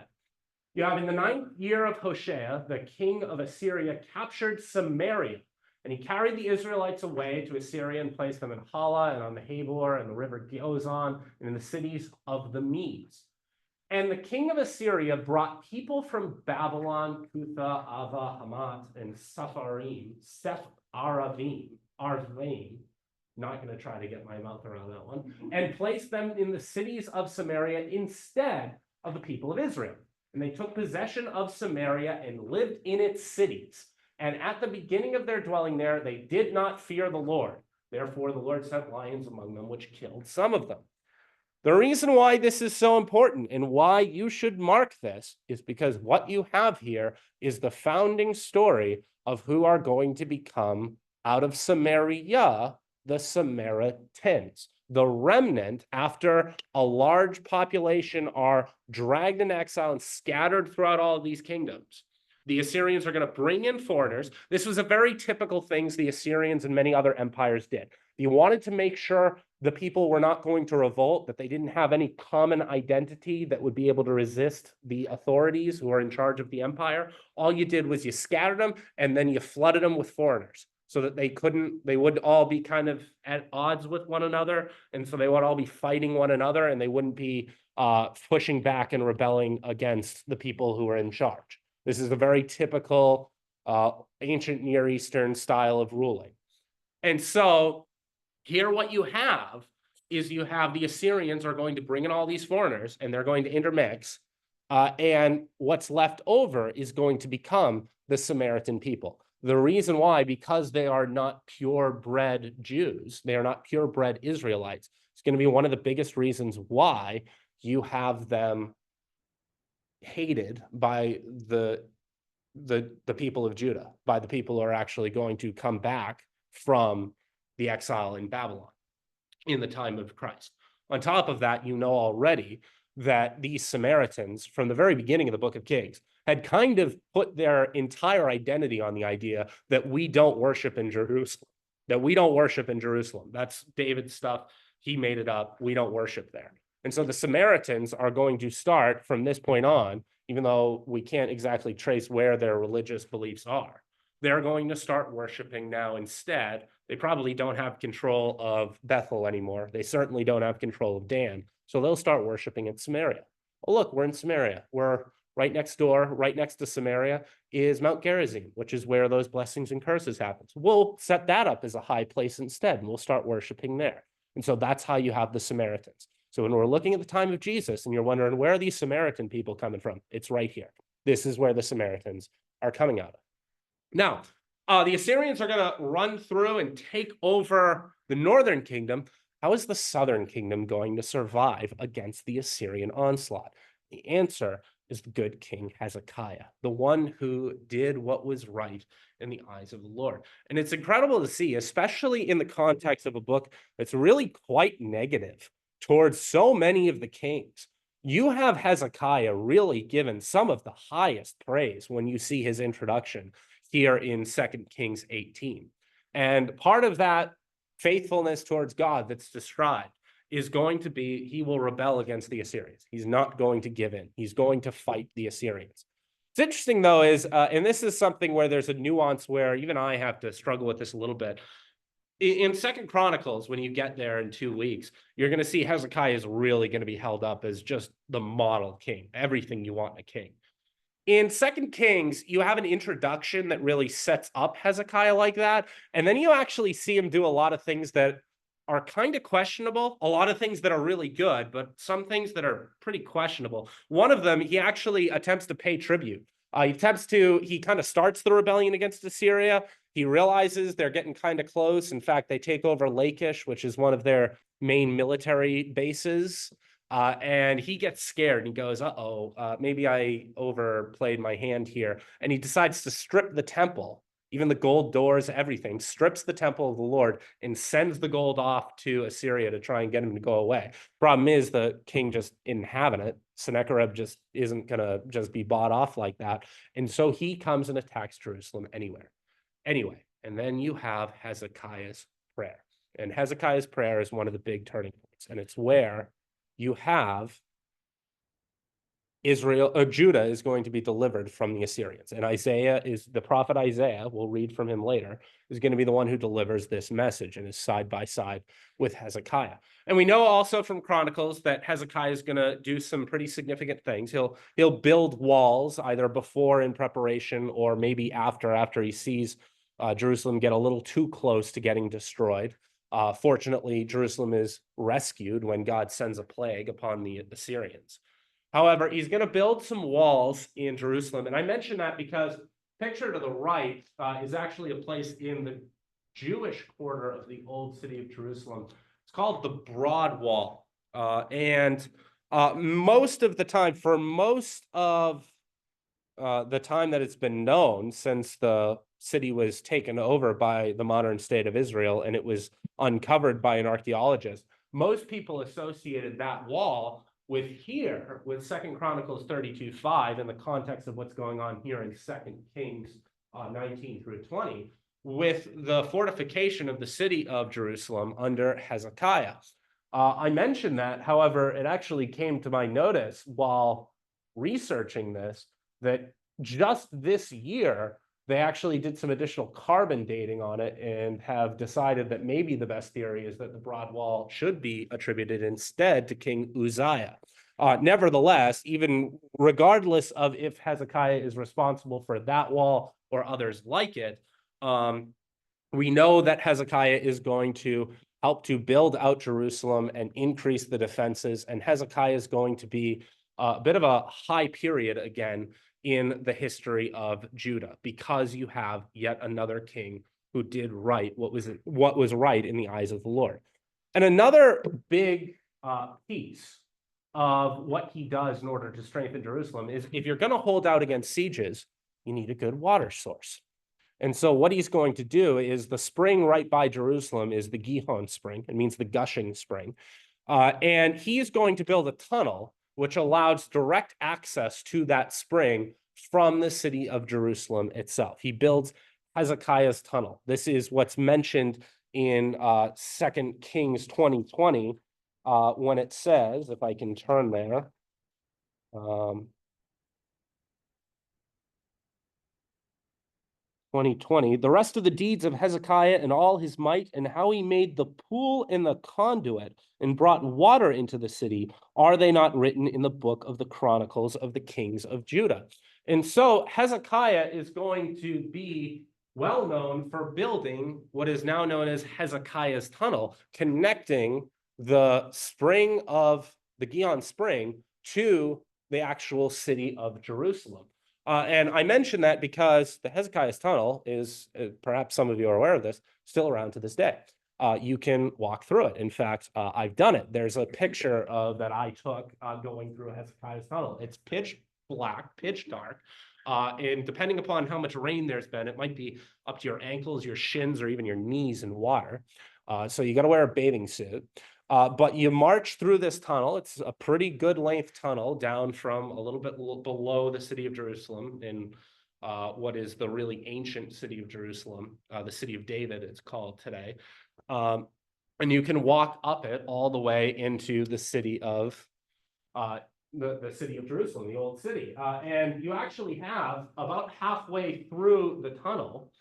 You have in the 9th year of Hoshea, the king of Assyria captured Samaria, and he carried the Israelites away to Assyria and placed them in Hala and on the Habor and the river Gozan and in the cities of the Medes. And the king of Assyria brought people from Babylon, Cutha, Ava, Hamath, and Sepharavim, not going to try to get my mouth around that one, and placed them in the cities of Samaria instead of the people of Israel. And they took possession of Samaria and lived in its cities. And at the beginning of their dwelling there, they did not fear the Lord. Therefore, the Lord sent lions among them, which killed some of them. The reason why this is so important and why you should mark this is because what you have here is the founding story of who are going to become out of Samaria, the Samaritans. The remnant, after a large population are dragged into exile and scattered throughout all of these kingdoms. The Assyrians are going to bring in foreigners. This was a very typical things the Assyrians and many other empires did. You wanted to make sure the people were not going to revolt, that they didn't have any common identity that would be able to resist the authorities who are in charge of the empire. All you did was you scattered them and then you flooded them with foreigners so that they would all be kind of at odds with one another. And so they would all be fighting one another and they wouldn't be pushing back and rebelling against the people who were in charge. This is a very typical ancient Near Eastern style of ruling. And so here what you have is you have the Assyrians are going to bring in all these foreigners and they're going to intermix. And what's left over is going to become the Samaritan people. The reason why, because they are not purebred Jews, they are not purebred Israelites, it's going to be one of the biggest reasons why you have them hated by the people of Judah, by the people who are actually going to come back from the exile in Babylon in the time of Christ. On top of that, you know already that these Samaritans, from the very beginning of the book of Kings, had kind of put their entire identity on the idea that we don't worship in Jerusalem, That's David's stuff. He made it up. We don't worship there. And so the Samaritans are going to start from this point on, even though we can't exactly trace where their religious beliefs are. They're going to start worshiping now instead. They probably don't have control of Bethel anymore. They certainly don't have control of Dan. So they'll start worshiping in Samaria. Oh, look, we're in Samaria. We're right next door, right next to Samaria is Mount Gerizim, which is where those blessings and curses happen. We'll set that up as a high place instead, and we'll start worshiping there. And so that's how you have the Samaritans. So when we're looking at the time of Jesus and you're wondering, where are these Samaritan people coming from? It's right here. This is where the Samaritans are coming out of. Now, the Assyrians are going to run through and take over the northern kingdom. How is the southern kingdom going to survive against the Assyrian onslaught? The answer is the good King Hezekiah, the one who did what was right in the eyes of the Lord. And it's incredible to see, especially in the context of a book that's really quite negative towards so many of the kings. You have Hezekiah really given some of the highest praise when you see his introduction here in 2 Kings 18. And part of that faithfulness towards God that's described is going to be, he will rebel against the Assyrians. He's not going to give in. He's going to fight the Assyrians. What's interesting, though, is, and this is something where there's a nuance where even I have to struggle with this a little bit. In 2 Chronicles, when you get there in 2 weeks, you're going to see Hezekiah is really going to be held up as just the model king, everything you want in a king. In 2 Kings, you have an introduction that really sets up Hezekiah like that. And then you actually see him do a lot of things that are kind of questionable. A lot of things that are really good, but some things that are pretty questionable. One of them, he actually attempts to pay tribute. He kind of starts the rebellion against Assyria. He realizes they're getting kind of close. In fact, they take over Lachish, which is one of their main military bases. And he gets scared and he goes, maybe I overplayed my hand here. And he decides to strip the temple, even the gold doors, everything, strips the temple of the Lord and sends the gold off to Assyria to try and get him to go away. Problem is the king just isn't having it. Sennacherib just isn't going to just be bought off like that. And so he comes and attacks Jerusalem anyway. And then you have Hezekiah's prayer. And Hezekiah's prayer is one of the big turning points. And it's where you have Judah is going to be delivered from the Assyrians. And the prophet Isaiah, we'll read from him later, is going to be the one who delivers this message and is side by side with Hezekiah. And we know also from Chronicles that Hezekiah is going to do some pretty significant things. He'll build walls either before in preparation or maybe after he sees Jerusalem get a little too close to getting destroyed. Fortunately, Jerusalem is rescued when God sends a plague upon the Assyrians. However, he's going to build some walls in Jerusalem. And I mention that because picture to the right is actually a place in the Jewish quarter of the old city of Jerusalem. It's called the Broad Wall. Most of the time, for most of the time that it's been known since the city was taken over by the modern state of Israel and it was uncovered by an archaeologist, most people associated that wall with 2 Chronicles 32:5 in the context of what's going on here in 2 Kings 19 through 20, with the fortification of the city of Jerusalem under Hezekiah. I mentioned that, however, it actually came to my notice while researching this that just this year, they actually did some additional carbon dating on it and have decided that maybe the best theory is that the Broad Wall should be attributed instead to King Uzziah. Nevertheless, even regardless of if Hezekiah is responsible for that wall or others like it, we know that Hezekiah is going to help to build out Jerusalem and increase the defenses, and Hezekiah is going to be a bit of a high period again in the history of Judah, because you have yet another king who did right what was right in the eyes of the Lord. And another big piece of what he does in order to strengthen Jerusalem is if you're going to hold out against sieges, you need a good water source. And so what he's going to do is the spring right by Jerusalem is the Gihon spring. It means the gushing spring. And he is going to build a tunnel which allows direct access to that spring from the city of Jerusalem itself. He builds Hezekiah's tunnel. This is what's mentioned in 2 Kings 20:20 when it says, if I can turn there, 20:20, the rest of the deeds of Hezekiah and all his might, and how he made the pool and the conduit and brought water into the city, are they not written in the book of the Chronicles of the kings of Judah? And so Hezekiah is going to be well known for building what is now known as Hezekiah's tunnel, connecting the spring of the Gihon spring to the actual city of Jerusalem. And I mention that because the Hezekiah's tunnel is, perhaps some of you are aware of this, still around to this day. You can walk through it. In fact, I've done it. There's a picture that I took going through Hezekiah's tunnel. It's pitch black, pitch dark. And depending upon how much rain there's been, it might be up to your ankles, your shins, or even your knees in water. So you got to wear a bathing suit. But you march through this tunnel. It's a pretty good length tunnel down from a little bit below the city of Jerusalem in what is the really ancient city of Jerusalem, the city of David, it's called today. And you can walk up it all the way into the city of the city of Jerusalem, the old city. And you actually have about halfway through the tunnel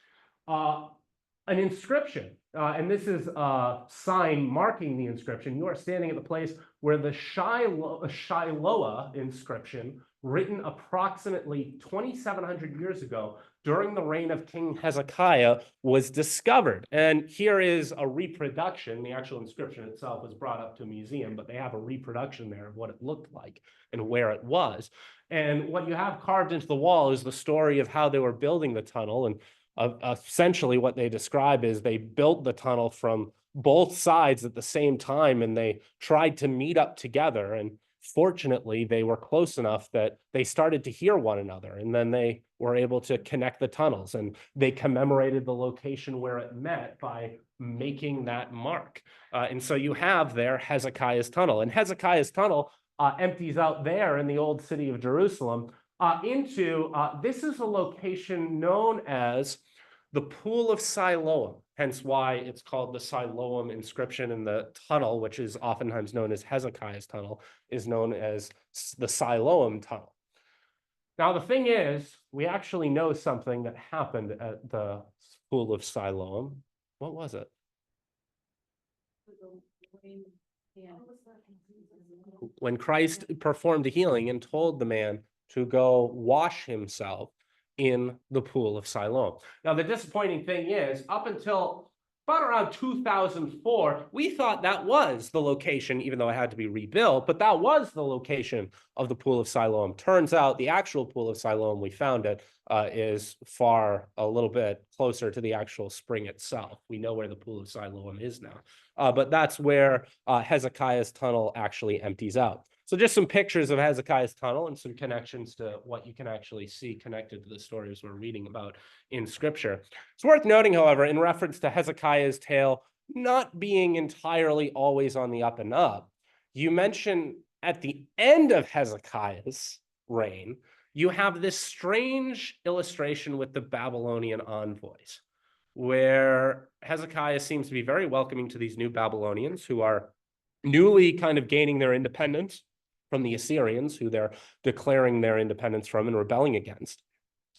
an inscription. And this is a sign marking the inscription. You are standing at the place where the Shiloah inscription, written approximately 2,700 years ago, during the reign of King Hezekiah was discovered. And here is a reproduction. The actual inscription itself was brought up to a museum, but they have a reproduction there of what it looked like and where it was. And what you have carved into the wall is the story of how they were building the tunnel. And essentially what they describe is they built the tunnel from both sides at the same time, and they tried to meet up together. And fortunately, they were close enough that they started to hear one another, and then they were able to connect the tunnels, and they commemorated the location where it met by making that mark. And so you have there Hezekiah's tunnel, and Hezekiah's tunnel empties out there in the old city of Jerusalem into, this is a location known as the Pool of Siloam, hence why it's called the Siloam inscription, and the tunnel, which is oftentimes known as Hezekiah's tunnel, is known as the Siloam tunnel. Now, the thing is, we actually know something that happened at the Pool of Siloam. What was it? When Christ performed a healing and told the man to go wash himself in the Pool of Siloam. Now, the disappointing thing is, up until about around 2004, we thought that was the location, even though it had to be rebuilt, but that was the location of the Pool of Siloam. Turns out the actual Pool of Siloam, we found it, is a little bit closer to the actual spring itself. We know where the Pool of Siloam is now, but that's where Hezekiah's tunnel actually empties out. So just some pictures of Hezekiah's tunnel and some connections to what you can actually see connected to the stories we're reading about in Scripture. It's worth noting, however, in reference to Hezekiah's tale not being entirely always on the up and up, you mention at the end of Hezekiah's reign, you have this strange illustration with the Babylonian envoys, where Hezekiah seems to be very welcoming to these new Babylonians who are newly kind of gaining their independence from the Assyrians, who they're declaring their independence from and rebelling against.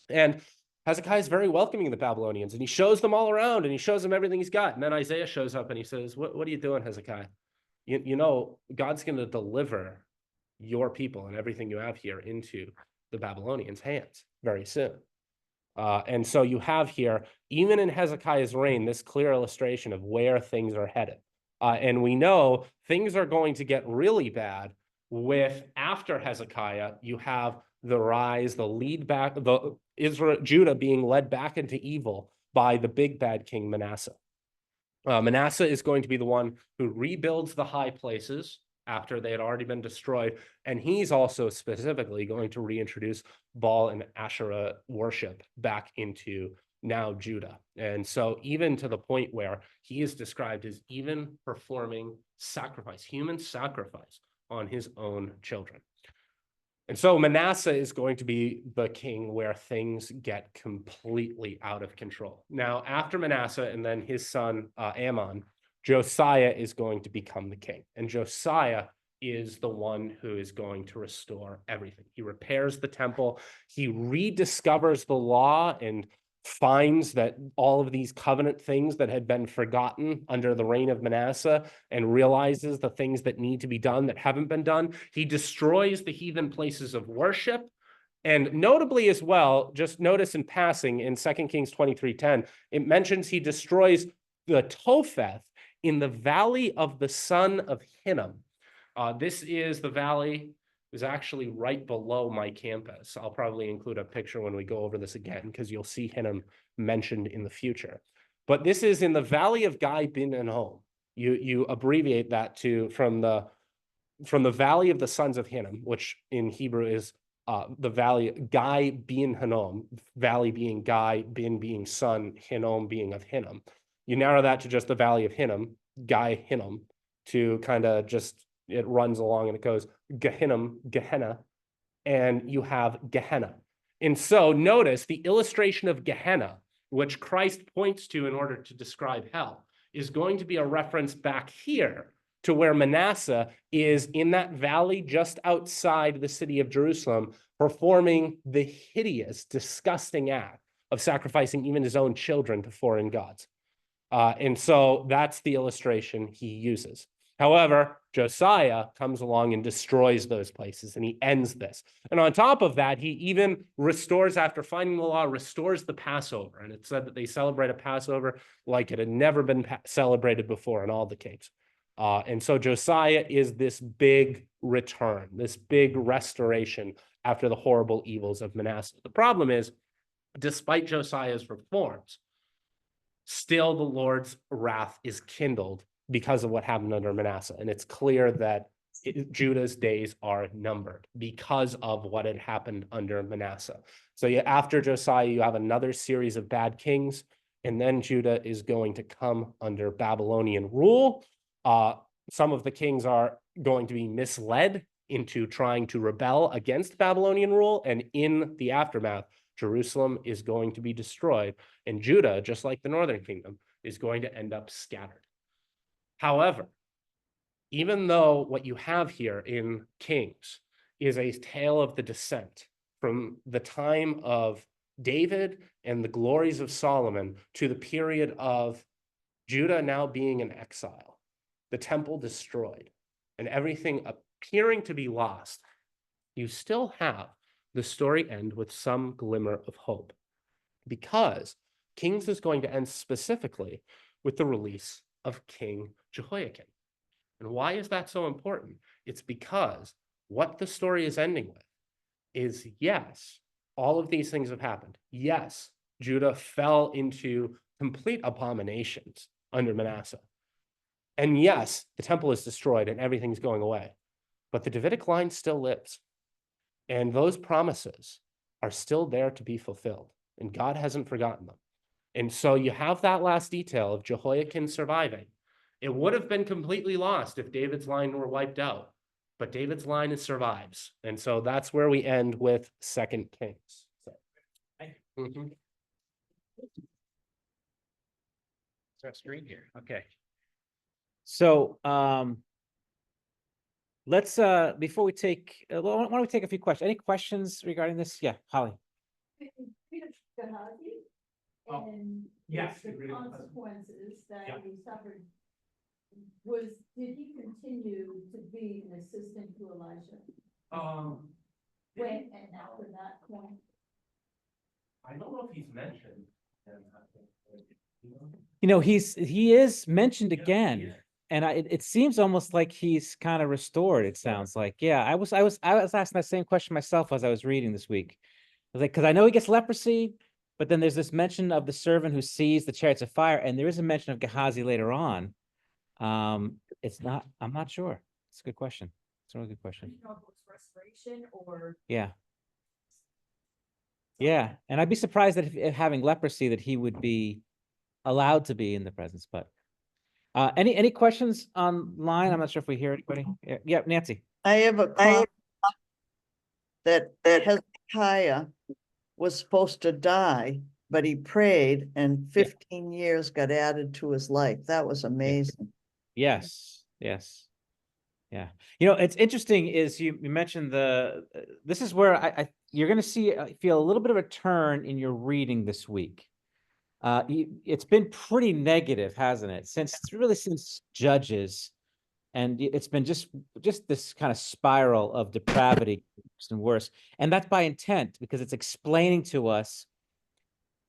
And Hezekiah is very welcoming of the Babylonians, and he shows them all around, and he shows them everything he's got. And then Isaiah shows up and he says, what are you doing, Hezekiah? You know, God's going to deliver your people and everything you have here into the Babylonians' hands very soon. And so you have here, even in Hezekiah's reign, this clear illustration of where things are headed. And we know things are going to get really bad with, after Hezekiah, you have the rise, the lead back, Judah being led back into evil by the big bad king Manasseh. Manasseh is going to be the one who rebuilds the high places after they had already been destroyed, and he's also specifically going to reintroduce Baal and Asherah worship back into now Judah. And so even to the point where he is described as even performing sacrifice, human sacrifice on his own children. And so Manasseh is going to be the king where things get completely out of control. Now, after Manasseh and then his son Ammon, Josiah is going to become the king. And Josiah is the one who is going to restore everything. He repairs the temple. He rediscovers the law and finds that all of these covenant things that had been forgotten under the reign of Manasseh, and realizes the things that need to be done that haven't been done. He destroys the heathen places of worship. And notably as well, just notice in passing in 2 Kings 23:10, it mentions he destroys the Topheth in the valley of the son of Hinnom. This is the valley, is actually right below my campus. I'll probably include a picture when we go over this again, because you'll see Hinnom mentioned in the future. But this is in the valley of Gai bin Hinnom. You abbreviate that to from the valley of the sons of Hinnom, which in Hebrew is the valley Gai bin Hinnom, valley being Gai, bin being son, Hinnom being of Hinnom. You narrow that to just the valley of Hinnom, Gai Hinnom, to kind of just, it runs along and it goes Gehinnom, Gehenna, and you have Gehenna. And so notice the illustration of Gehenna, which Christ points to in order to describe hell, is going to be a reference back here to where Manasseh is in that valley just outside the city of Jerusalem, performing the hideous, disgusting act of sacrificing even his own children to foreign gods. And so that's the illustration he uses. However, Josiah comes along and destroys those places, and he ends this. And on top of that, he even restores, after finding the law, restores the Passover. And it said that they celebrate a Passover like it had never been celebrated before in all the kings. And so Josiah is this big return, this big restoration after the horrible evils of Manasseh. The problem is, despite Josiah's reforms, still the Lord's wrath is kindled because of what happened under Manasseh. And it's clear that Judah's days are numbered because of what had happened under Manasseh. So after Josiah, you have another series of bad kings, and then Judah is going to come under Babylonian rule. Some of the kings are going to be misled into trying to rebel against Babylonian rule, and in the aftermath, Jerusalem is going to be destroyed, and Judah, just like the northern kingdom, is going to end up scattered. However, even though what you have here in Kings is a tale of the descent from the time of David and the glories of Solomon to the period of Judah now being in exile, the temple destroyed, and everything appearing to be lost, you still have the story end with some glimmer of hope, because Kings is going to end specifically with the release of King Jehoiakim. And why is that so important? It's because what the story is ending with is, yes, all of these things have happened. Yes, Judah fell into complete abominations under Manasseh. And yes, the temple is destroyed and everything's going away. But the Davidic line still lives. And those promises are still there to be fulfilled. And God hasn't forgotten them. And so you have that last detail of Jehoiakim surviving. It would have been completely lost if David's line were wiped out. But David's line survives. And so that's where we end with 2 Kings. So, Start screen here. Okay. So, let's, before we take, why don't we take a few questions? Any questions regarding this? Yeah, Holly. Peter Gehazi, Oh, and yes, the agree with that. consequences that Yeah. he suffered, did he continue to be an assistant to Elijah? When, and after that point? I don't know if he's mentioned. You know, he is mentioned again, and it seems almost like he's kind of restored. It sounds like, yeah. I was asking that same question myself as I was reading this week. I was like, because I know he gets leprosy, but then there's this mention of the servant who sees the chariots of fire, and there is a mention of Gehazi later on. It's not. I'm not sure. It's a good question. It's a really good question. You know, if it was restoration or? Yeah. Yeah, and I'd be surprised that if having leprosy that he would be allowed to be in the presence, but any questions online? I'm not sure if we hear anybody. Yeah, Nancy. I have a comment that Hezekiah was supposed to die, but he prayed and 15 years got added to his life. That was amazing. Yes, yes. Yeah. You know, it's interesting is you mentioned this is where I you're going to feel a little bit of a turn in your reading this week. It's been pretty negative, hasn't it? Since Judges, and it's been just this kind of spiral of depravity and worse. And that's by intent, because it's explaining to us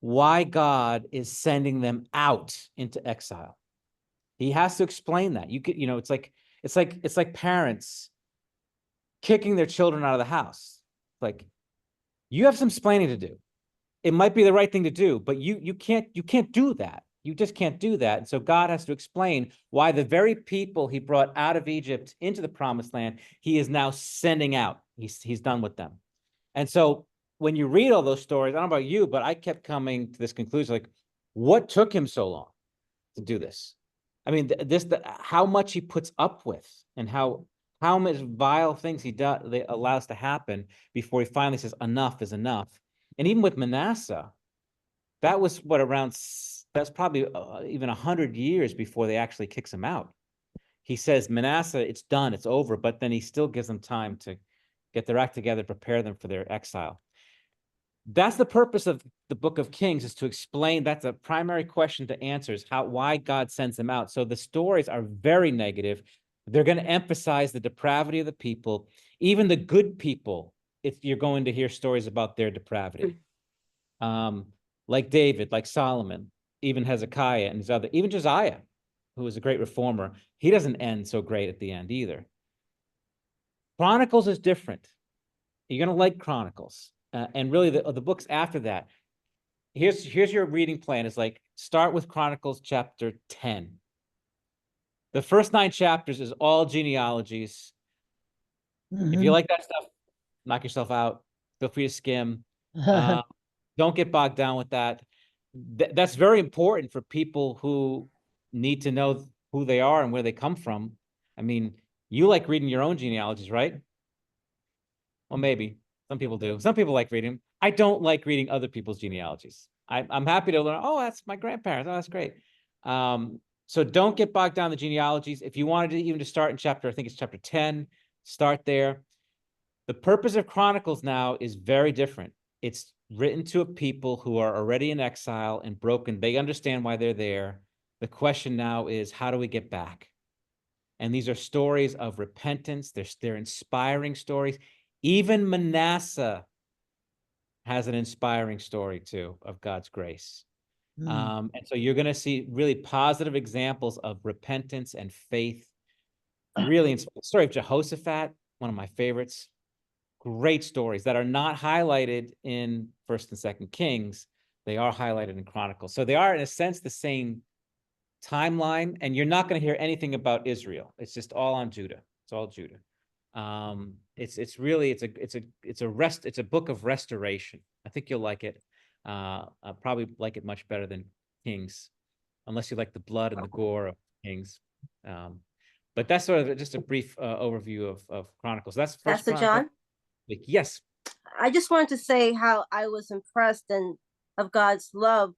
why God is sending them out into exile. He has to explain that. You know, it's like parents kicking their children out of the house. Like, you have some explaining to do. It might be the right thing to do, but you can't do that. You just can't do that. And so God has to explain why the very people he brought out of Egypt into the promised land, he is now sending out. He's done with them. And so when you read all those stories, I don't know about you, but I kept coming to this conclusion, like, what took him so long to do this? I mean, how much he puts up with, and how much vile things they allows to happen before he finally says enough is enough. And even with Manasseh, that was that's probably even 100 years before they actually kicks him out. He says, Manasseh, it's done, it's over, but then he still gives them time to get their act together, prepare them for their exile. That's the purpose of the book of Kings, is to explain. That's a primary question to answer, is why God sends them out. So the stories are very negative. They're going to emphasize the depravity of the people, even the good people. If you're going to hear stories about their depravity, like David, like Solomon, even Hezekiah and his other, even Josiah, who was a great reformer, he doesn't end so great at the end either. Chronicles is different. You're going to like Chronicles, and really the books after that. Here's your reading plan. Is like start with Chronicles chapter 10. The first 9 chapters is all genealogies. If you like that stuff, knock yourself out. Feel free to skim. Don't get bogged down with that. That's very important for people who need to know who they are and where they come from. I mean, you like reading your own genealogies, right? Well, maybe some people do. Some people like reading. I don't like reading other people's genealogies. I'm happy to learn. Oh, that's my grandparents. Oh, that's great. So don't get bogged down in the genealogies. If you wanted to even to start in chapter, I think it's chapter 10, start there. The purpose of Chronicles now is very different. It's written to a people who are already in exile and broken. They understand why they're there. The question now is, how do we get back? And these are stories of repentance. They're inspiring stories. Even Manasseh has an inspiring story too of God's grace. And so you're going to see really positive examples of repentance and faith. Really, the story of Jehoshaphat, one of my favorites. Great stories that are not highlighted in First and Second Kings. They are highlighted in Chronicles. So they are, in a sense, the same timeline. And you're not going to hear anything about Israel. It's just all on Judah. It's all Judah. It's really it's a book of restoration. I think you'll like it. I'll probably like it much better than Kings, unless you like the blood and the gore of Kings. But that's sort of just a brief overview of Chronicles. That's first Pastor Chronicle. John, Yes. I just wanted to say how I was impressed and of God's love.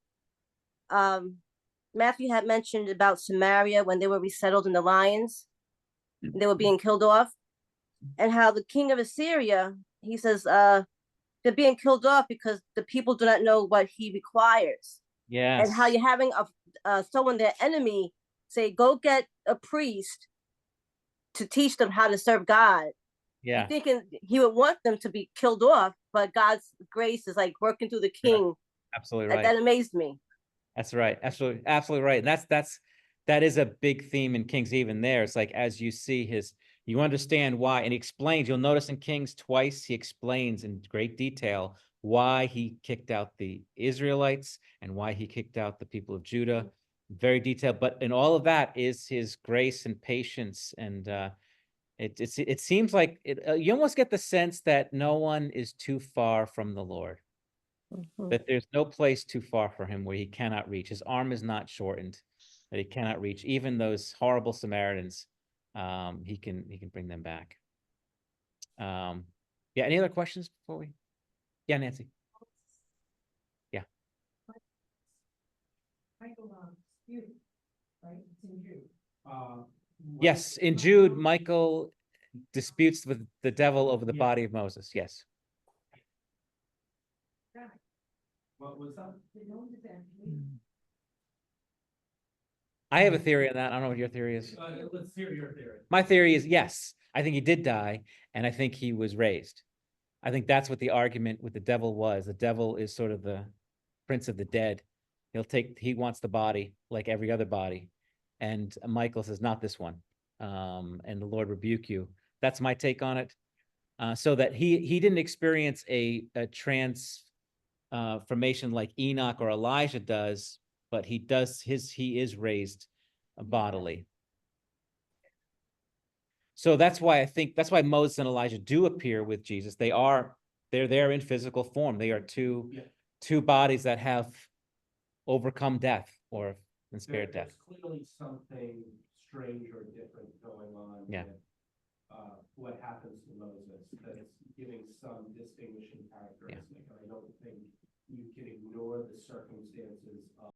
Matthew had mentioned about Samaria when they were resettled in the lions, they were being killed off, and how the king of Assyria, he says, they're being killed off because the people do not know what he requires. Yes. And how you're having someone, their enemy, say, go get a priest to teach them how to serve God. Yeah. You're thinking he would want them to be killed off, but God's grace is like working through the king. Absolutely right. That amazed me. That's right. Absolutely right. And that is a big theme in Kings. Even there, it's like as you see you understand why, and he explains. You'll notice in Kings twice he explains in great detail why he kicked out the Israelites and why he kicked out the people of Judah. Very detailed, but in all of that is his grace and patience, and it seems like you almost get the sense that no one is too far from the Lord. That there's no place too far for him where he cannot reach. His arm is not shortened, that he cannot reach. Even those horrible Samaritans, he can bring them back. Yeah. Any other questions before we? Yeah, Nancy. Yeah. Michael, dispute, right? It's in Jude. Yes, in Jude, Michael disputes with the devil over the body of Moses. Yes. What was that? I have a theory on that. I don't know what your theory is. Let's hear your theory. My theory is yes. I think he did die, and I think he was raised. I think that's what the argument with the devil was. The devil is sort of the prince of the dead. He wants the body like every other body. And Michael says, not this one. And the Lord rebuke you. That's my take on it. So that he didn't experience a transformation like Enoch or Elijah does, but he is raised bodily. So that's why Moses and Elijah do appear with Jesus. They're there in physical form. They are two bodies that have overcome death or been spared death. There's clearly something strange or different going on. Yeah. With, what happens to Moses, that it's giving some distinguishing characteristic. And I don't think you can ignore the circumstances of